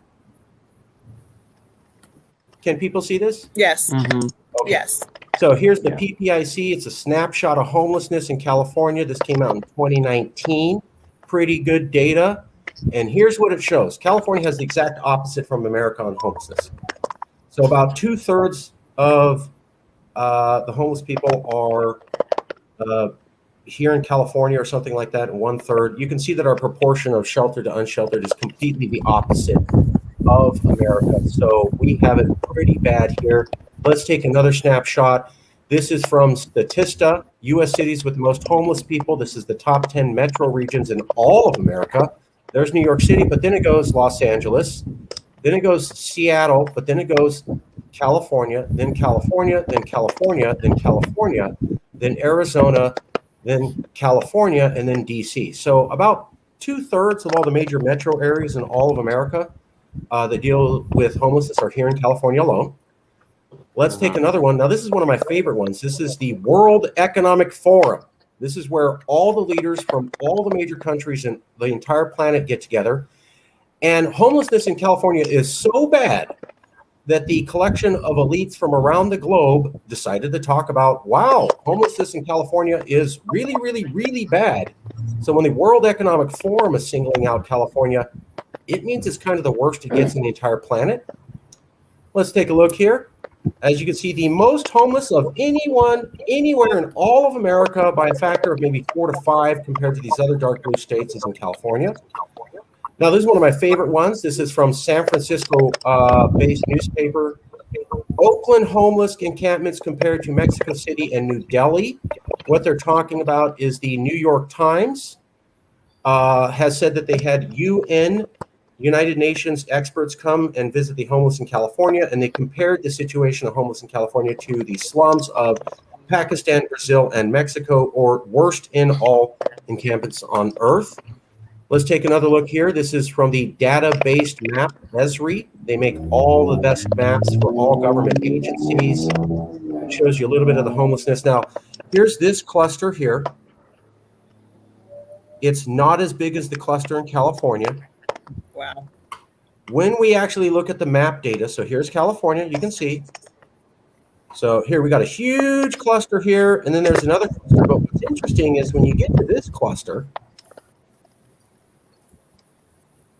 Can people see this? Yes. Mm-hmm. Okay. Yes. So here's the PPIC. It's a snapshot of homelessness in California. This came out in 2019. Pretty good data. And here's what it shows. California has the exact opposite from America on homelessness. So about 2/3 of the homeless people are here in California or something like that, and 1/3. You can see that our proportion of sheltered to unsheltered is completely the opposite of America. So we have it pretty bad here. Let's take another snapshot. This is from Statista, U.S. cities with the most homeless people. This is the top 10 metro regions in all of America. There's New York City, but then it goes Los Angeles, then it goes Seattle, but then it goes California, then California, then California, then California, then Arizona, then California, and then DC. So about 2/3 of all the major metro areas in all of America that deal with homelessness are here in California alone. Let's take another one. Now, this is one of my favorite ones. This is the World Economic Forum. This is where all the leaders from all the major countries and the entire planet get together. And homelessness in California is so bad that the collection of elites from around the globe decided to talk about, wow, homelessness in California is really, really, really bad. So when the World Economic Forum is singling out California, it means it's kind of the worst it gets in the entire planet. Let's take a look here. As you can see, the most homeless of anyone, anywhere in all of America by a factor of maybe 4 to 5 compared to these other dark blue states is in California. Now, this is one of my favorite ones. This is from San Francisco-based newspaper. Oakland homeless encampments compared to Mexico City and New Delhi. What they're talking about is the New York Times has said that they had United Nations experts come and visit the homeless in California, and they compared the situation of homeless in California to the slums of Pakistan, Brazil, and Mexico, or worst in all encampments on Earth. Let's take another look here. This is from the data-based map Esri. They make all the best maps for all government agencies. It shows you a little bit of the homelessness. Now, here's this cluster here. It's not as big as the cluster in California. Wow. When we actually look at the map data, so here's California, you can see. So here we got a huge cluster here, and then there's another cluster. But what's interesting is when you get to this cluster,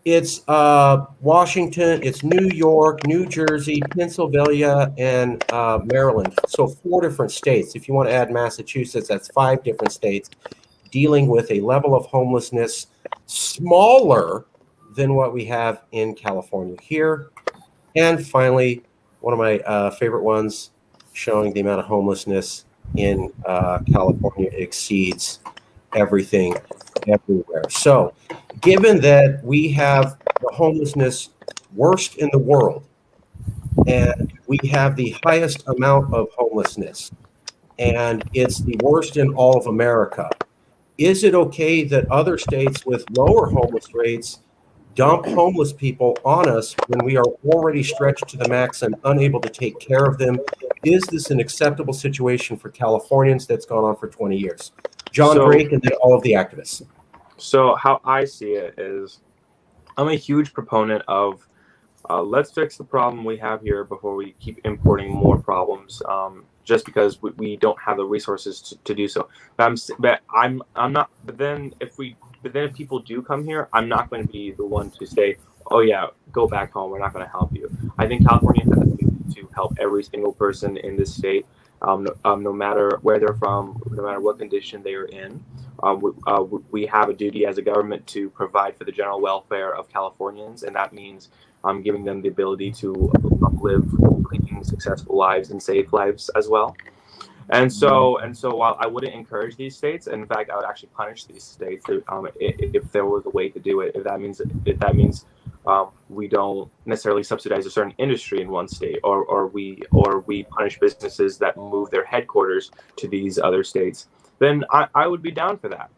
it's Washington, it's New York, New Jersey, Pennsylvania, and Maryland. So 4 different states. If you want to add Massachusetts, that's 5 different states dealing with a level of homelessness smaller than what we have in California here. And finally, one of my favorite ones showing the amount of homelessness in California exceeds everything everywhere. So given that we have the homelessness worst in the world, and we have the highest amount of homelessness, and it's the worst in all of America, is it okay that other states with lower homeless rates dump homeless people on us when we are already stretched to the max and unable to take care of them? Is this an acceptable situation for Californians that's gone on for 20 years? John Drake and then all of the activists. So how I see it is, I'm a huge proponent of let's fix the problem we have here before we keep importing more problems. Just because we don't have the resources to do so. But then if people do come here, I'm not going to be the one to say, oh yeah, go back home, we're not going to help you. I think California has a duty to help every single person in this state, no matter where they're from, no matter what condition they are in. We have a duty as a government to provide for the general welfare of Californians, and that means giving them the ability to live clean, successful lives and safe lives as well. And so while I wouldn't encourage these states, and in fact, I would actually punish these states if there was a way to do it. If that means we don't necessarily subsidize a certain industry in one state, or we punish businesses that move their headquarters to these other states, then I would be down for that.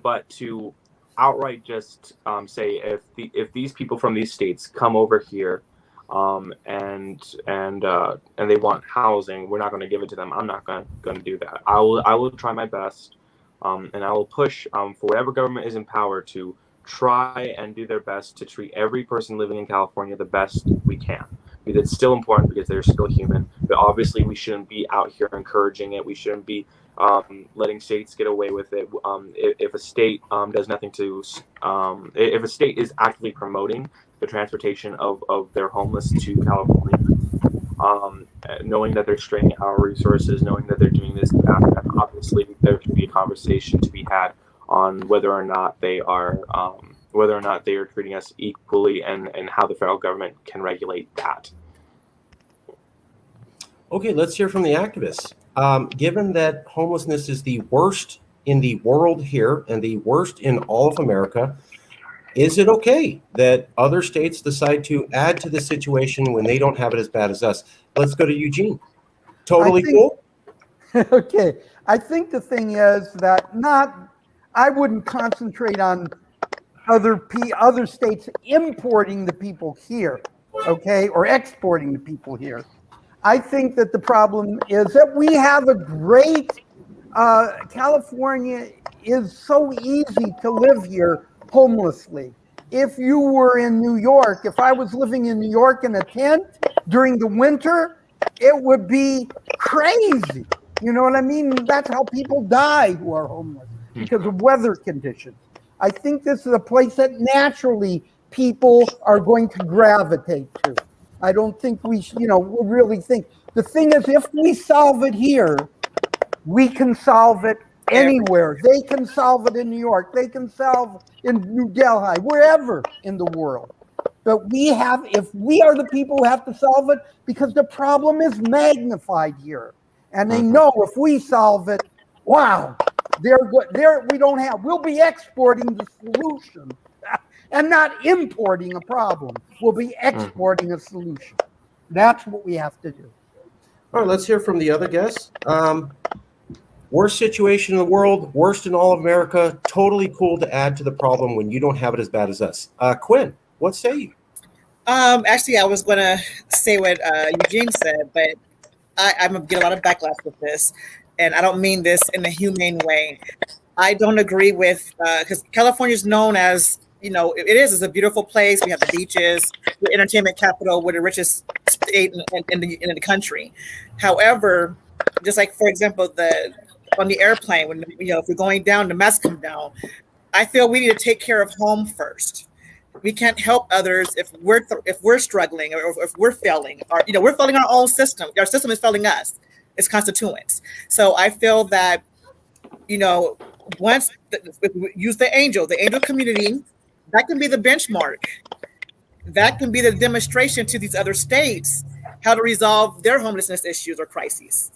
But to outright just say if these people from these states come over here and they want housing, we're not going to give it to them. I'm not going to do that. I will try my best, and I will push for whatever government is in power to try and do their best to treat every person living in California the best we can. Because it's still important because they're still human. But obviously, we shouldn't be out here encouraging it. We shouldn't be letting states get away with it. If a state does nothing to, if a state is actively promoting the transportation of their homeless to California, knowing that they're straining our resources, knowing that they're doing this, that obviously there should be a conversation to be had on whether or not they are treating us equally, and how the federal government can regulate that. Okay, let's hear from the activists. Given that homelessness is the worst in the world here and the worst in all of America, is it okay that other states decide to add to the situation when they don't have it as bad as us? Let's go to Eugene. Totally cool? Okay. I think the thing is that I wouldn't concentrate on other states importing the people here, okay, or exporting the people here. I think that the problem is that we have a great, California is so easy to live here homelessly. If you were in New York, if I was living in New York in a tent during the winter, it would be crazy. You know what I mean? That's how people die who are homeless, because of weather conditions. I think this is a place that naturally people are going to gravitate to. I don't think we really think. The thing is, if we solve it here, we can solve it anywhere. They can solve it in New York. They can solve in New Delhi, wherever in the world. But if we are the people who have to solve it, because the problem is magnified here. And they know if we solve it, wow, we'll be exporting the solution and not importing a problem. We'll be exporting a solution. That's what we have to do. All right, let's hear from the other guests. Worst situation in the world, worst in all of America, totally cool to add to the problem when you don't have it as bad as us. Quinn, what say you? Actually, I was going to say what Eugene said, but I'm going to get a lot of backlash with this, and I don't mean this in a humane way. I don't agree with, because California is known as, it's a beautiful place. We have the beaches, the entertainment capital, we're the richest state in the country. However, just like, for example, on the airplane, when if we're going down, the masks come down. I feel we need to take care of home first. We can't help others if we're struggling, or if we're failing, or we're failing our own system. Our system is failing us as constituents. So I feel that once we use the angel community, that can be the benchmark. That can be the demonstration to these other states how to resolve their homelessness issues or crises.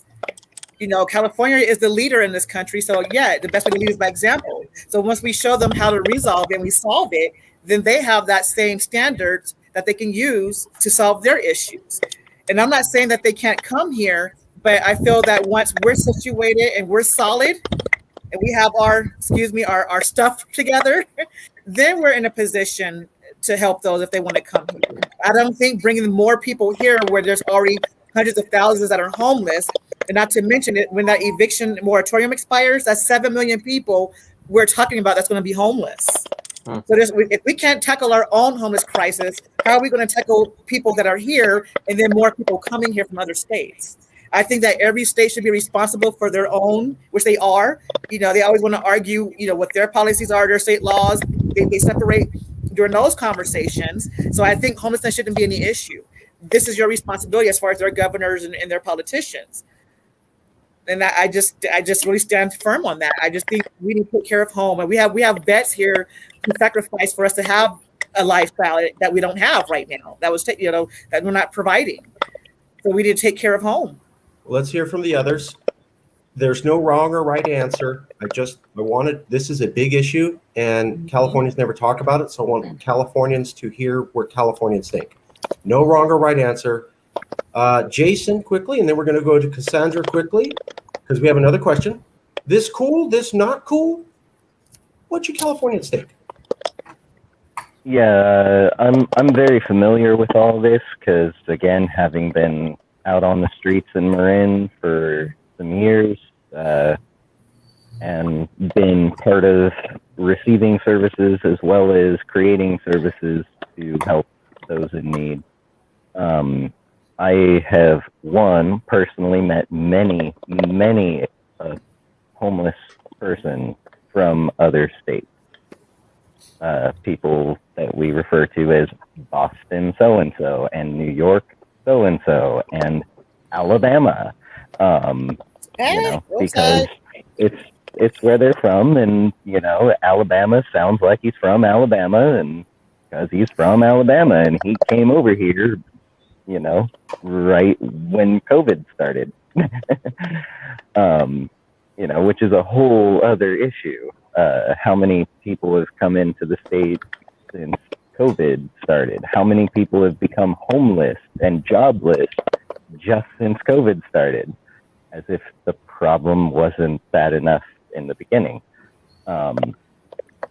California is the leader in this country. So yeah, the best way to lead is by example. So once we show them how to resolve it and we solve it, then they have that same standards that they can use to solve their issues. And I'm not saying that they can't come here, but I feel that once we're situated and we're solid and we have our stuff together, then we're in a position to help those if they want to come here. I don't think bringing more people here where there's already hundreds of thousands that are homeless, and not to mention it, when that eviction moratorium expires, that's 7 million people we're talking about that's going to be homeless. So if we can't tackle our own homeless crisis, how are we going to tackle people that are here and then more people coming here from other states? I think that every state should be responsible for their own, which they are. They always want to argue, what their policies are, their state laws. They separate during those conversations. So I think homelessness shouldn't be any issue. This is your responsibility as far as their governors and their politicians. And I just really stand firm on that. I just think we need to take care of home, and we have vets here who sacrifice for us to have a lifestyle that we don't have right now. That we're not providing. So we need to take care of home. Let's hear from the others. There's no wrong or right answer. This is a big issue, and Californians never talk about it. So I want Californians to hear what Californians think. No wrong or right answer. Jason, quickly, and then we're going to go to Cassandra quickly, because we have another question. This cool, this not cool? What you Californians think? Yeah, I'm very familiar with all this because, again, having been out on the streets in Marin for some years, and been part of receiving services as well as creating services to help those in need. I have, personally met many homeless person from other states. People that we refer to as Boston so-and-so and New York so-and-so and Alabama, because it's where they're from, and, Alabama sounds like he's from Alabama, and because he's from Alabama and he came over here, right when COVID started, which is a whole other issue. How many people have come into the state since COVID started? How many people have become homeless and jobless just since COVID started? As if the problem wasn't bad enough in the beginning.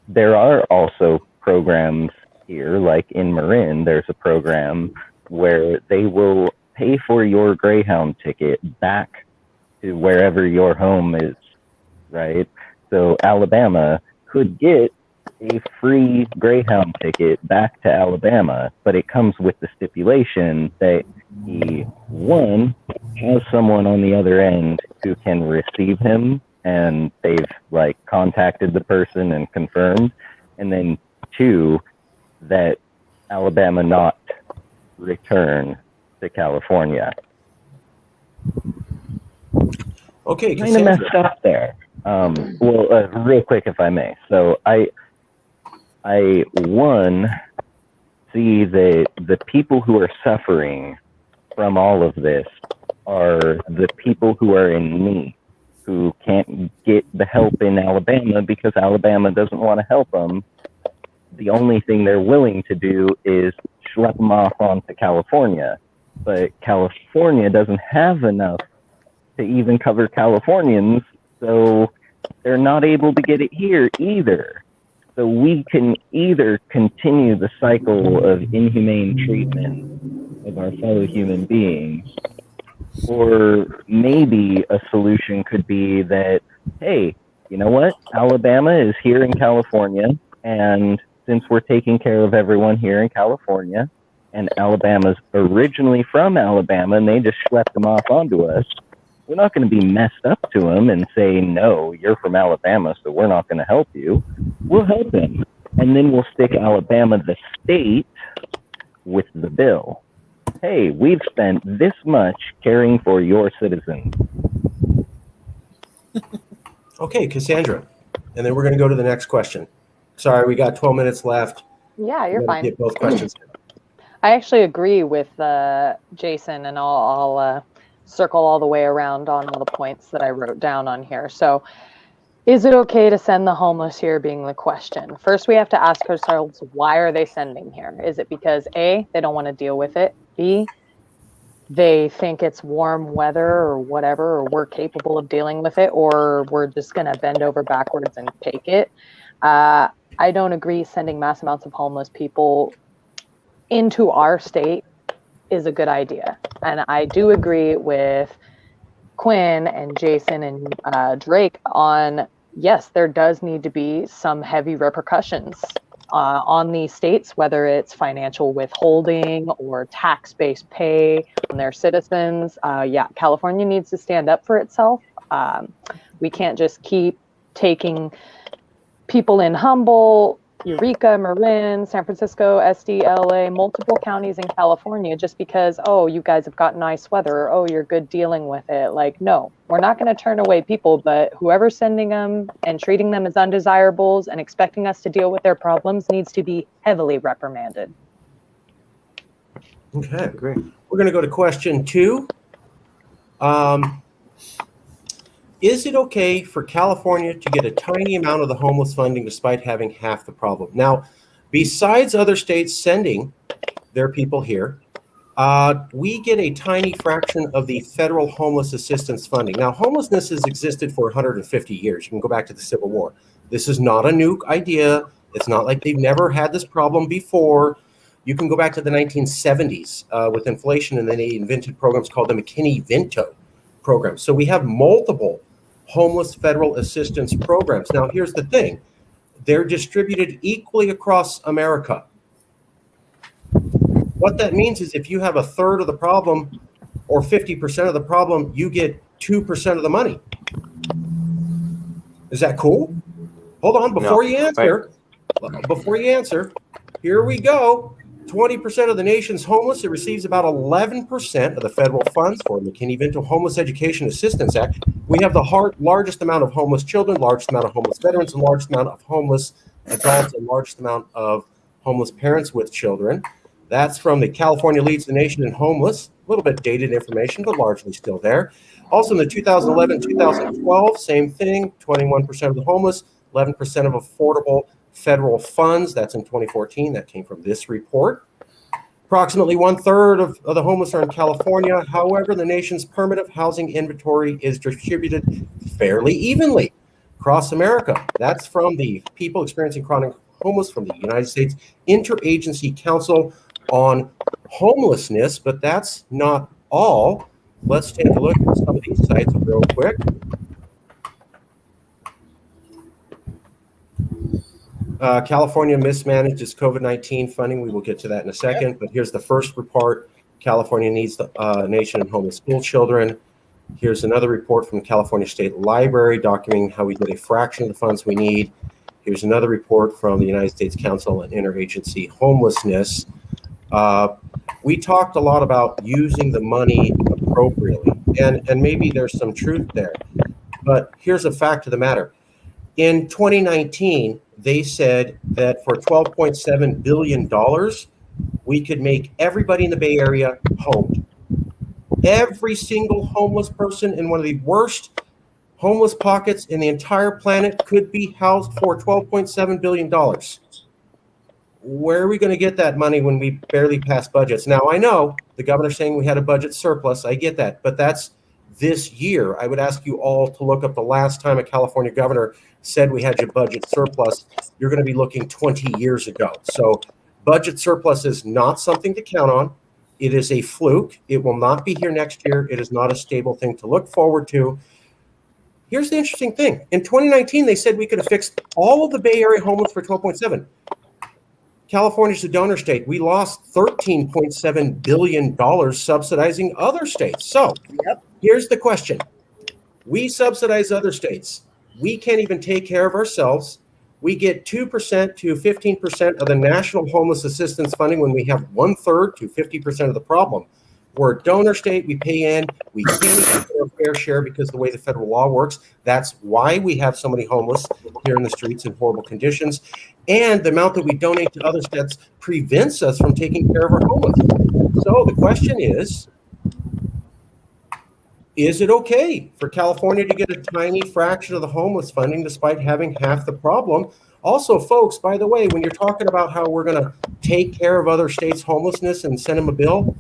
There are also programs here, like in Marin, there's a program where they will pay for your Greyhound ticket back to wherever your home is, right? So Alabama could get a free Greyhound ticket back to Alabama, but it comes with the stipulation that he, has someone on the other end who can receive him, and they've contacted the person and confirmed, and then 2, that Alabama not return to California. Okay, kind of messed up there. Real quick, if I may. So I see that the people who are suffering from all of this are the people who are in need, who can't get the help in Alabama because Alabama doesn't want to help them. The only thing they're willing to do is schlep them off onto California. But California doesn't have enough to even cover Californians, so they're not able to get it here either. So we can either continue the cycle of inhumane treatment of our fellow human beings, or maybe a solution could be that, hey, you know what? Alabama is here in California, and since we're taking care of everyone here in California, and Alabama's originally from Alabama, and they just schlepped them off onto us, we're not going to be messed up to them and say, no, you're from Alabama, so we're not going to help you. We'll help them. And then we'll stick Alabama, the state, with the bill. Hey, we've spent this much caring for your citizens. Okay, Cassandra. And then we're going to go to the next question. Sorry, we got 12 minutes left. Yeah, you're fine. Get both questions in. I actually agree with Jason, and I'll circle all the way around on all the points that I wrote down on here. So, is it okay to send the homeless here being the question? First, we have to ask ourselves, why are they sending here? Is it because A, they don't want to deal with it? B, they think it's warm weather or whatever, or we're capable of dealing with it, or we're just going to bend over backwards and take it? I don't agree sending mass amounts of homeless people into our state is a good idea. And I do agree with Quinn and Jason and Drake on, yes, there does need to be some heavy repercussions on these states, whether it's financial withholding or tax-based pay on their citizens. California needs to stand up for itself. We can't just keep taking people in Humboldt, Eureka, Marin, San Francisco, SD, LA, multiple counties in California just because, oh, you guys have got nice weather, or, oh, you're good dealing with it. Like, no, we're not going to turn away people, but whoever's sending them and treating them as undesirables and expecting us to deal with their problems needs to be heavily reprimanded. Okay, great. We're going to go to question 2. Is it okay for California to get a tiny amount of the homeless funding despite having half the problem? Now, besides other states sending their people here, we get a tiny fraction of the federal homeless assistance funding. Now, homelessness has existed for 150 years. You can go back to the Civil War. This is not a new idea. It's not like they've never had this problem before. You can go back to the 1970s with inflation, and then they invented programs called the McKinney-Vento program. So we have multiple homeless federal assistance programs. Now, here's the thing. They're distributed equally across America. What that means is if you have a third of the problem or 50% of the problem, you get 2% of the money. Is that cool? Hold on, before you answer, here we go. 20% of the nation's homeless. It receives about 11% of the federal funds for the McKinney-Vento Homeless Education Assistance Act. We have the largest amount of homeless children, largest amount of homeless veterans, and largest amount of homeless adults, and largest amount of homeless parents with children. That's from the California leads the nation in homeless. A little bit dated information, but largely still there. Also in the 2011-2012, same thing, 21% of the homeless, 11% of affordable federal funds. That's in 2014. That came from this report. Approximately 1/3 of the homeless are in California. However, the nation's permanent housing inventory is distributed fairly evenly across America. That's from the People Experiencing Chronic Homeless from the United States Interagency Council on Homelessness. But that's not all. Let's take a look at some of these sites real quick. California mismanaged its COVID-19 funding. We will get to that in a second. But here's the first report. California needs the nation and homeless school children. Here's another report from the California State Library documenting how we get a fraction of the funds we need. Here's another report from the United States Council on Interagency Homelessness. We talked a lot about using the money appropriately, and maybe there's some truth there. But here's a fact of the matter. In 2019, they said that for $12.7 billion, we could make everybody in the Bay Area homed. Every single homeless person in one of the worst homeless pockets in the entire planet could be housed for $12.7 billion. Where are we going to get that money when we barely pass budgets? Now, I know the governor's saying we had a budget surplus. I get that, but that's this year. I would ask you all to look up the last time a California governor said we had a budget surplus. You're going to be looking 20 years ago. So budget surplus is not something to count on. It is a fluke. It will not be here next year. It is not a stable thing to look forward to. Here's the interesting thing. In 2019, they said we could have fixed all of the Bay Area homeless for 12.7. California's a donor state. We lost $13.7 billion subsidizing other states. So here's the question. We subsidize other states. We can't even take care of ourselves. We get 2% to 15% of the national homeless assistance funding when we have 1/3 to 50% of the problem. We're a donor state. We pay in. We can't even get our fair share because of the way the federal law works. That's why we have so many homeless here in the streets in horrible conditions. And the amount that we donate to other states prevents us from taking care of our homeless. So the question is it okay for California to get a tiny fraction of the homeless funding despite having half the problem? Also, folks, by the way, when you're talking about how we're going to take care of other states' homelessness and send them a bill,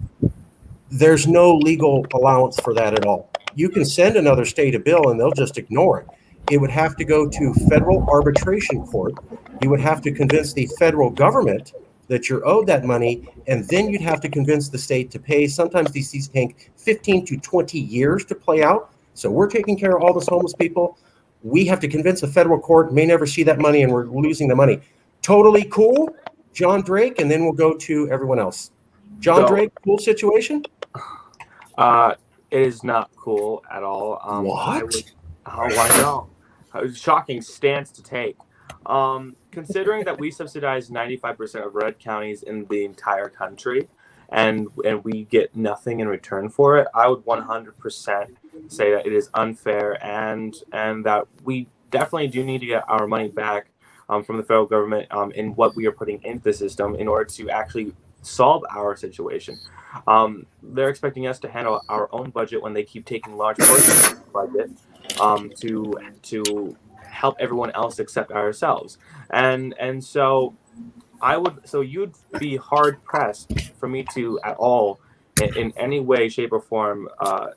there's no legal allowance for that at all. You can send another state a bill and they'll just ignore it. It would have to go to federal arbitration court. You would have to convince the federal government that you're owed that money, and then you'd have to convince the state to pay. Sometimes these things take 15 to 20 years to play out. So we're taking care of all those homeless people. We have to convince the federal court, may never see that money, and we're losing the money. Totally cool, John Drake, and then we'll go to everyone else. John Drake, cool situation? It is not cool at all. What? I know. Shocking stance to take. Considering that we subsidize 95% of red counties in the entire country, and we get nothing in return for it, I would 100% say that it is unfair, and that we definitely do need to get our money back from the federal government in what we are putting into the system in order to actually solve our situation. They're expecting us to handle our own budget when they keep taking large portions of the budget to help everyone else except ourselves. And so you'd be hard pressed for me to at all in any way, shape, or form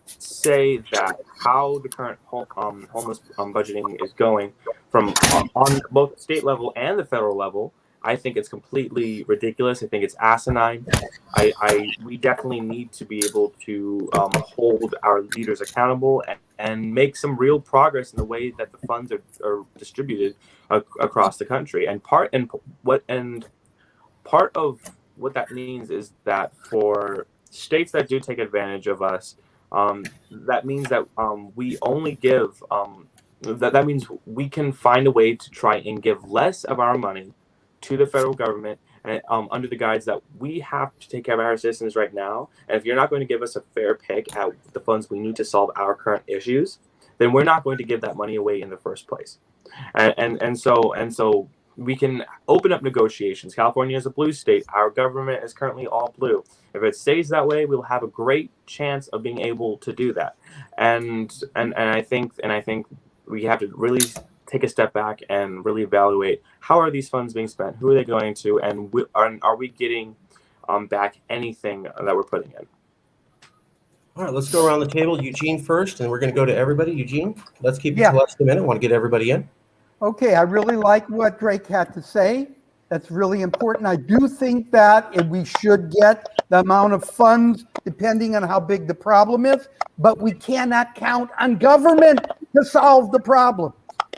say that how the current homeless budgeting is going from on both the state level and the federal level. I think it's completely ridiculous. I think it's asinine. We definitely need to be able to hold our leaders accountable and make some real progress in the way that the funds are distributed across the country. And part of what that means is that for states that do take advantage of us, that means that we only give. That means we can find a way to try and give less of our money to the federal government, and under the guise that we have to take care of our citizens right now. And if you're not going to give us a fair pick at the funds we need to solve our current issues, then we're not going to give that money away in the first place. And so we can open up negotiations. California is a blue state. Our government is currently all blue. If it stays that way, we'll have a great chance of being able to do that. And I think we have to really take a step back and really evaluate how are these funds being spent, who are they going to, and are we getting back anything that we're putting in. All right, let's go around the table. Eugene first, and we're going to go to everybody. Eugene, let's keep it to less than a minute. I want to get everybody in. Okay, I really like what Drake had to say. That's really important. I do think that we should get the amount of funds depending on how big the problem is, but we cannot count on government to solve the problem.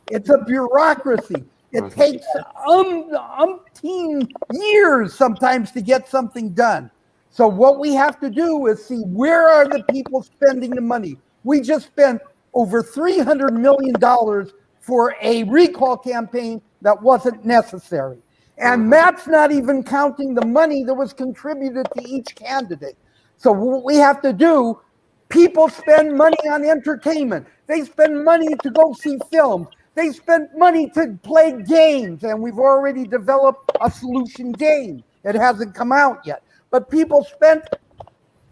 It's a bureaucracy. It takes umpteen years sometimes to get something done. So what we have to do is see, where are the people spending the money? We just spent over $300 million for a recall campaign that wasn't necessary. And that's not even counting the money that was contributed to each candidate. So what we have to do, people spend money on entertainment. They spend money to go see films. They spend money to play games, and we've already developed a solution game. It hasn't come out yet. But people spent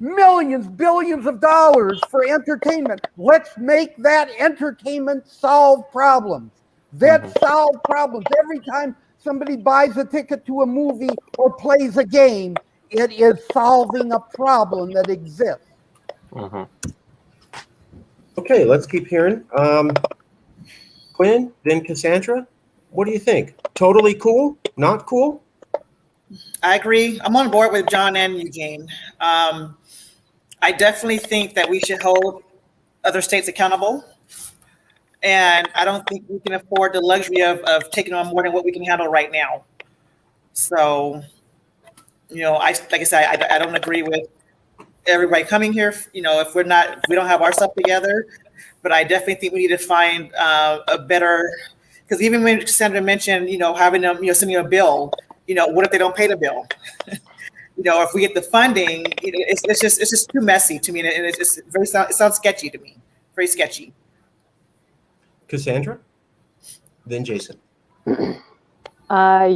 millions, billions of dollars for entertainment. Let's make that entertainment solve problems. That solve problems. Every time somebody buys a ticket to a movie or plays a game, it is solving a problem that exists. Okay, let's keep hearing. Quinn, then Cassandra. What do you think? Totally cool? Not cool? I agree. I'm on board with John and Eugene. I definitely think that we should hold other states accountable. And I don't think we can afford the luxury of taking on more than what we can handle right now. So, like I said, I don't agree with everybody coming here. If we don't have our stuff together, but I definitely think we need to find a better, because even when Senator mentioned, having them, sending a bill, what if they don't pay the bill? If we get the funding, it's just too messy to me, and it sounds sketchy to me, very sketchy. Cassandra, then Jason. I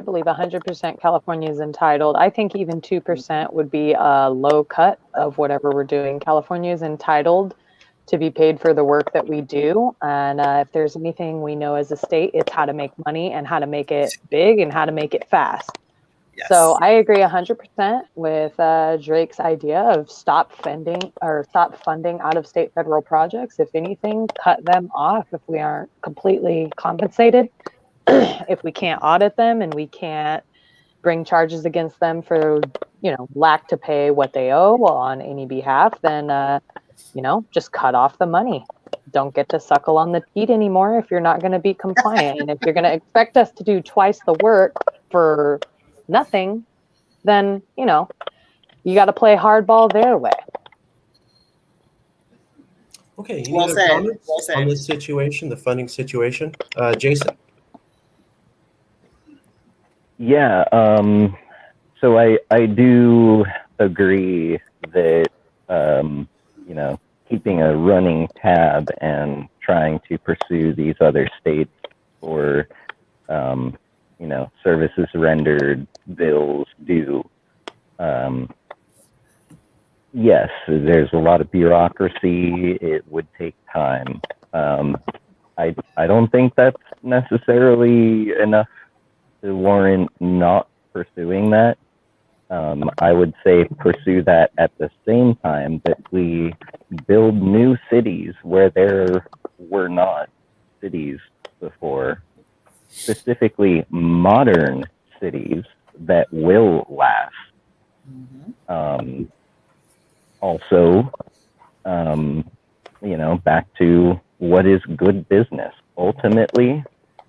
believe 100% California is entitled. I think even 2% would be a low cut of whatever we're doing. California is entitled to be paid for the work that we do. And if there's anything we know as a state, it's how to make money and how to make it big and how to make it fast. Yes. So I agree 100% with Drake's idea of stop funding out of state federal projects. If anything, cut them off if we aren't completely compensated. If we can't audit them and we can't bring charges against them for, lack to pay what they owe on any behalf, then, just cut off the money. Don't get to suckle on the teat anymore if you're not going to be compliant. And if you're going to expect us to do twice the work for nothing, then, you got to play hardball their way. Okay. Any other comments on this situation, the funding situation? Jason? Yeah, so I do agree that, keeping a running tab and trying to pursue these other states for, services rendered, bills due. Yes, there's a lot of bureaucracy. It would take time. I don't think that's necessarily enough to warrant not pursuing that. I would say pursue that at the same time that we build new cities where there were not cities before, specifically modern cities that will last. Also, back to what is good business. Ultimately,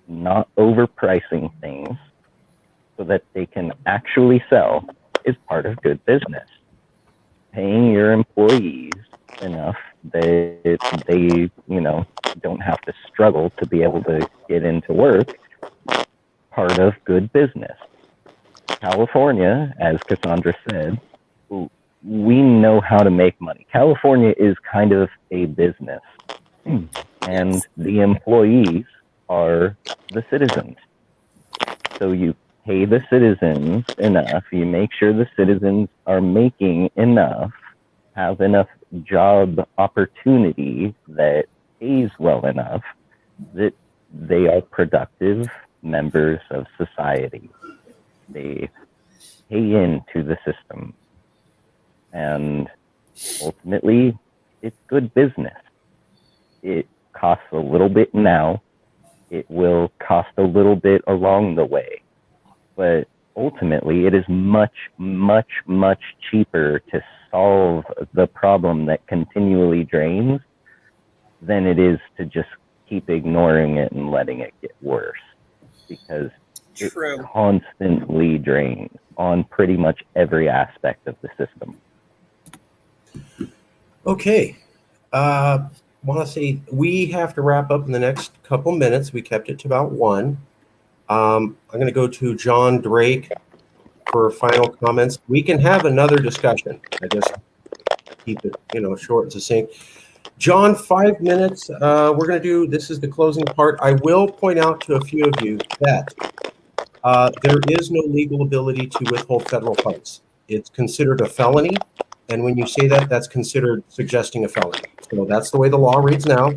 not overpricing things so that they can actually sell is part of good business. Paying your employees enough that they, don't have to struggle to be able to get into work, part of good business. California, as Cassandra said, we know how to make money. California is kind of a business, and the employees are the citizens. So you pay the citizens enough, you make sure the citizens are making enough, have enough job opportunity that pays well enough that they are productive members of society. They pay into the system. And ultimately, it's good business. It costs a little bit now. It will cost a little bit along the way. But ultimately, it is much, much, much cheaper to solve the problem that continually drains than it is to just keep ignoring it and letting it get worse. Because it constantly drains on pretty much every aspect of the system. Okay. Want to say we have to wrap up in the next couple minutes. We kept it to about 1. I'm going to go to John Drake for final comments. We can have another discussion. I just keep it, short and succinct. John, 5 minutes. We're going to do, this is the closing part. I will point out to a few of you that there is no legal ability to withhold federal funds. It's considered a felony. And when you say that, that's considered suggesting a felony. So that's the way the law reads now.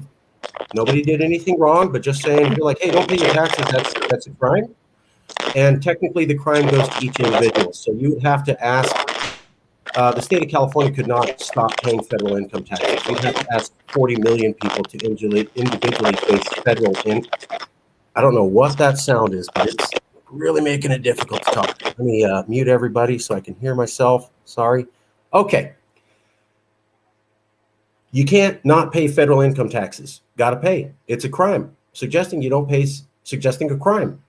Nobody did anything wrong, but just saying, you're like, hey, don't pay your taxes, that's a crime. And technically the crime goes to each individual. So you would have to ask, the state of California could not stop paying federal income taxes. You'd have to ask 40 million people to individually face federal income. I don't know what that sound is, but it's really making it difficult to talk. Let me mute everybody so I can hear myself. Sorry. Okay. You can't not pay federal income taxes. Got to pay. It's a crime. Suggesting you don't pay, suggesting a crime.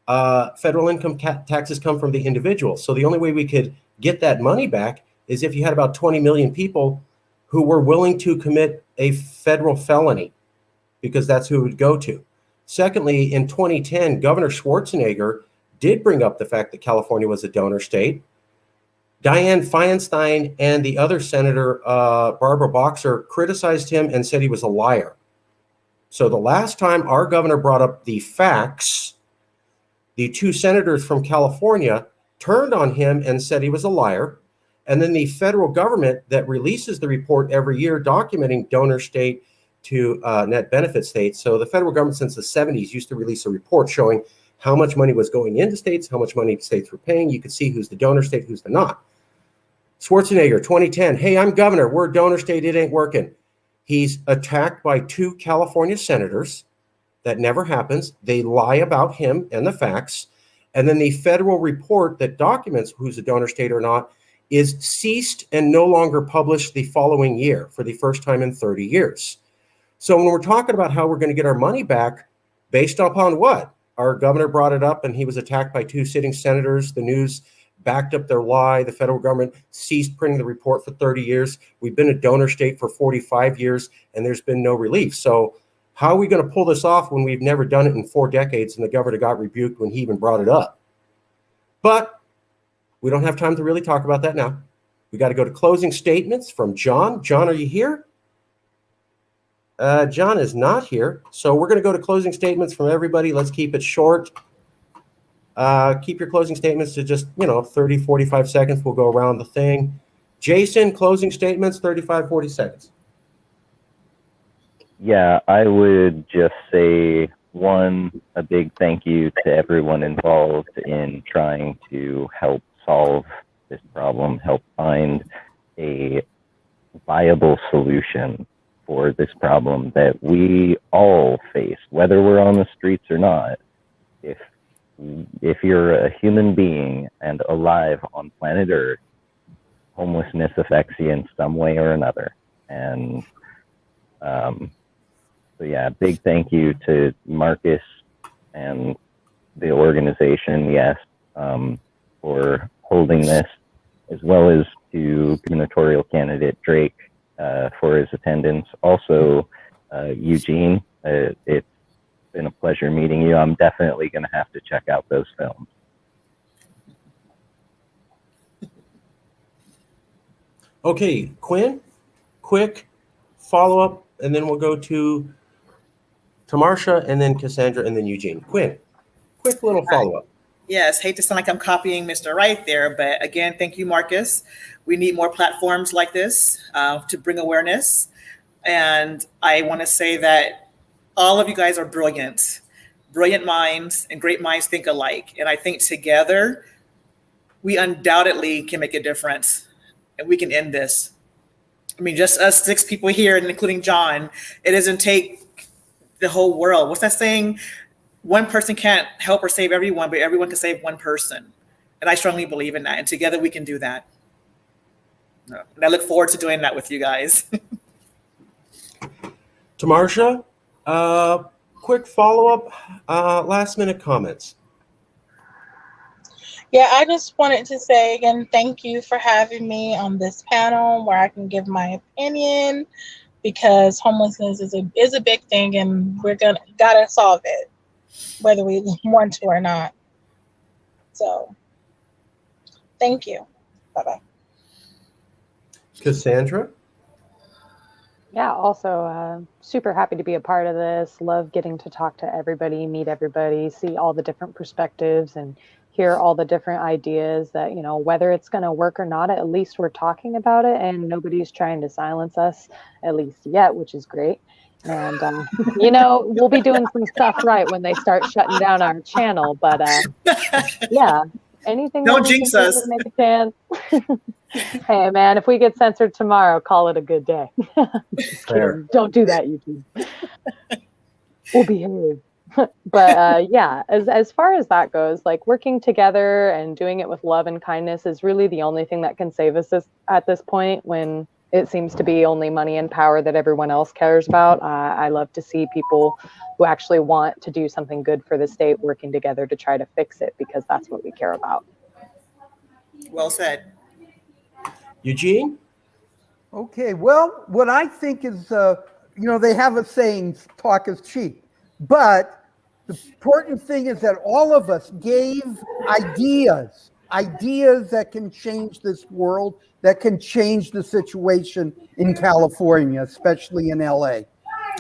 Federal income taxes come from the individual. So the only way we could get that money back is if you had about 20 million people who were willing to commit a federal felony, because that's who it would go to. Secondly, in 2010, Governor Schwarzenegger did bring up the fact that California was a donor state. Dianne Feinstein and the other senator, Barbara Boxer, criticized him and said he was a liar. So the last time our governor brought up the facts, the 2 senators from California turned on him and said he was a liar. And then the federal government that releases the report every year documenting donor state to net benefit states. So the federal government since the 70s used to release a report showing how much money was going into states, how much money states were paying. You could see who's the donor state, who's the not. Schwarzenegger, 2010, hey, I'm governor. We're a donor state. It ain't working. He's attacked by 2 California senators. That never happens. They lie about him and the facts. And then the federal report that documents who's a donor state or not is ceased and no longer published the following year for the first time in 30 years. So when we're talking about how we're going to get our money back, based upon what? Our governor brought it up and he was attacked by 2 sitting senators. The news backed up their lie. The federal government ceased printing the report for 30 years. We've been a donor state for 45 years and there's been no relief. So how are we going to pull this off when we've never done it in 4 decades and the governor got rebuked when he even brought it up? But we don't have time to really talk about that now. We got to go to closing statements from John. John, are you here? John is not here. So we're going to go to closing statements from everybody. Let's keep it short. Keep your closing statements to just, 30, 45 seconds. We'll go around the thing. Jason, closing statements, 35, 40 seconds. Yeah, I would just say, one, a big thank you to everyone involved in trying to help solve this problem, help find a viable solution for this problem that we all face, whether we're on the streets or not. If you're a human being and alive on planet Earth, homelessness affects you in some way or another. And so yeah, big thank you to Marcus and the organization, yes, for holding this, as well as to gubernatorial candidate Drake for his attendance. Also, Eugene, it's been a pleasure meeting you. I'm definitely going to have to check out those films. Okay, Quinn, quick follow-up, and then we'll go to Tamarcia, and then Cassandra, and then Eugene. Quinn, quick little follow-up. Yes, hate to sound like I'm copying Mr. Wright there, but again, thank you, Marcus. We need more platforms like this to bring awareness. And I want to say that all of you guys are brilliant, brilliant minds, and great minds think alike. And I think together, we undoubtedly can make a difference, and we can end this. I mean, just us 6 people here, and including John, it doesn't take the whole world. What's that saying? One person can't help or save everyone, but everyone can save one person. And I strongly believe in that. And together we can do that. And I look forward to doing that with you guys. Tamarcia, quick follow-up, last minute comments. Yeah, I just wanted to say again, thank you for having me on this panel where I can give my opinion, because homelessness is a big thing, and we're gotta solve it, whether we want to or not. So, thank you. Bye-bye. Cassandra? Yeah, also super happy to be a part of this. Love getting to talk to everybody, meet everybody, see all the different perspectives, and hear all the different ideas that, you know, whether it's going to work or not, at least we're talking about it and nobody's trying to silence us, at least yet, which is great. And, you know, we'll be doing some stuff right when they start shutting down our channel. But yeah, anything Don't that we jinx can do us. to make a chance. Hey, man, if we get censored tomorrow, call it a good day. Just kidding. Don't do that, YouTube. We'll behave. But yeah, as far as that goes, like working together and doing it with love and kindness is really the only thing that can save us at this point, when it seems to be only money and power that everyone else cares about. I love to see people who actually want to do something good for the state working together to try to fix it, because that's what we care about. Well said. Eugene? Okay, well, what I think is, you know, they have a saying, talk is cheap. But the important thing is that all of us gave ideas that can change this world, that can change the situation in California, especially in LA.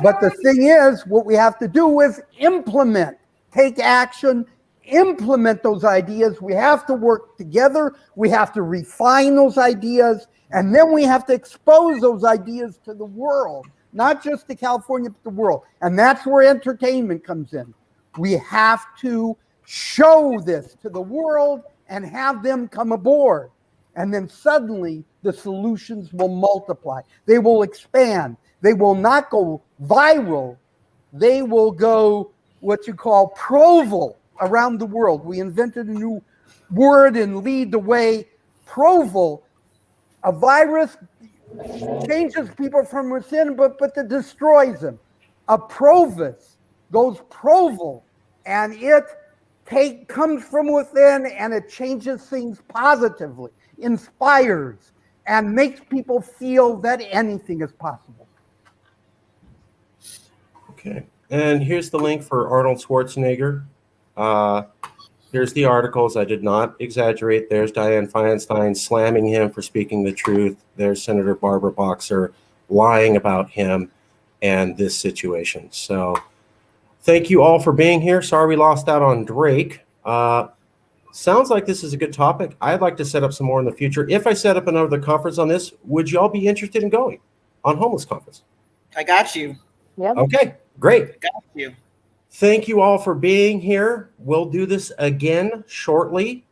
But the thing is, what we have to do is implement, take action, implement those ideas. We have to work together. We have to refine those ideas. And then we have to expose those ideas to the world, not just to California, but the world. And that's where entertainment comes in. We have to show this to the world and have them come aboard. And then suddenly the solutions will multiply. They will expand. They will not go viral. They will go what you call proval around the world. We invented a new word and lead the way. Proval. A virus changes people from within, but it destroys them. A provis goes proval, and it comes from within, and it changes things positively, inspires, and makes people feel that anything is possible. Okay, and here's the link for Arnold Schwarzenegger. Here's the articles. I did not exaggerate. There's Dianne Feinstein slamming him for speaking the truth. There's Senator Barbara Boxer lying about him and this situation. So thank you all for being here. Sorry we lost out on Drake. Sounds like this is a good topic. I'd like to set up some more in the future. If I set up another conference on this, would y'all be interested in going on homeless conference? I got you. Yep. Okay, great. Got you. Thank you all for being here. We'll do this again shortly,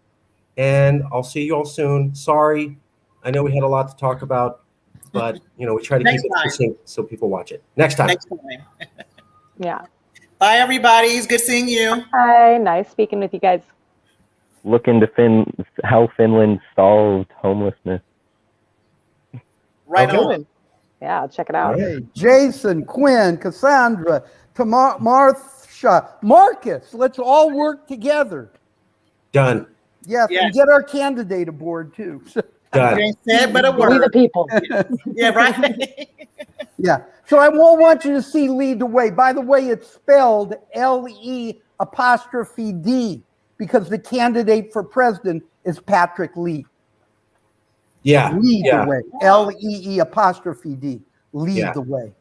and I'll see you all soon. Sorry, I know we had a lot to talk about. but we try to Next keep it time. succinct so people watch it. Next time. Next time. Yeah. Bye, everybody. It's good seeing you. Hi, nice speaking with you guys. Look into how Finland solved homelessness. Right Okay. on. Yeah, I'll check it out. Okay, Jason, Quinn, Cassandra, Martha, Marcus, let's all work together. Done. Yes, Yes. and get our candidate aboard too. Done. You ain't said but a We the word. people. Yeah, right. Yeah. So I won't want you to see lead the way. By the way, it's spelled LE''D because the candidate for president is Patrick Lee. Yeah. Lead Yeah. the way. LEE''D. Lead Yeah. the way.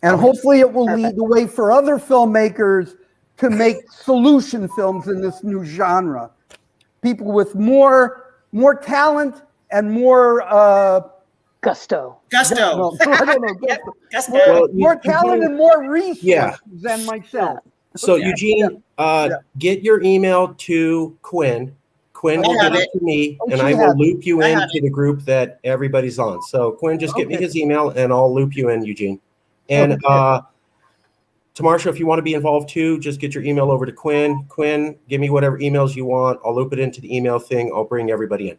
And hopefully it will lead the way for other filmmakers to make solution films in this new genre. People with more talent and more Gusto. Gusto. well, I don't know. Yep, Gusto. Well, More talent and more resources Yeah. than myself. So Yeah. Eugene, Yeah. get your email to Quinn. Quinn will I have get it it. to me, Oh, and she I will has loop you I have into the group that everybody's on. So Quinn, just get me Okay. his email, and I'll loop you in, Eugene. And Okay. Tamarsha, if you want to be involved too, just get your email over to Quinn. Quinn, give me whatever emails you want. I'll loop it into the email thing. I'll bring everybody in.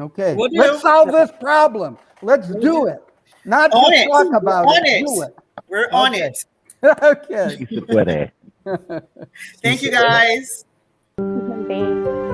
Okay. Will do. Let's solve this problem. Let's do it. Not On just it. talk about On it. it. Do it. We're on Okay. it. Okay. Si se puede. Thank you, guys. Bye.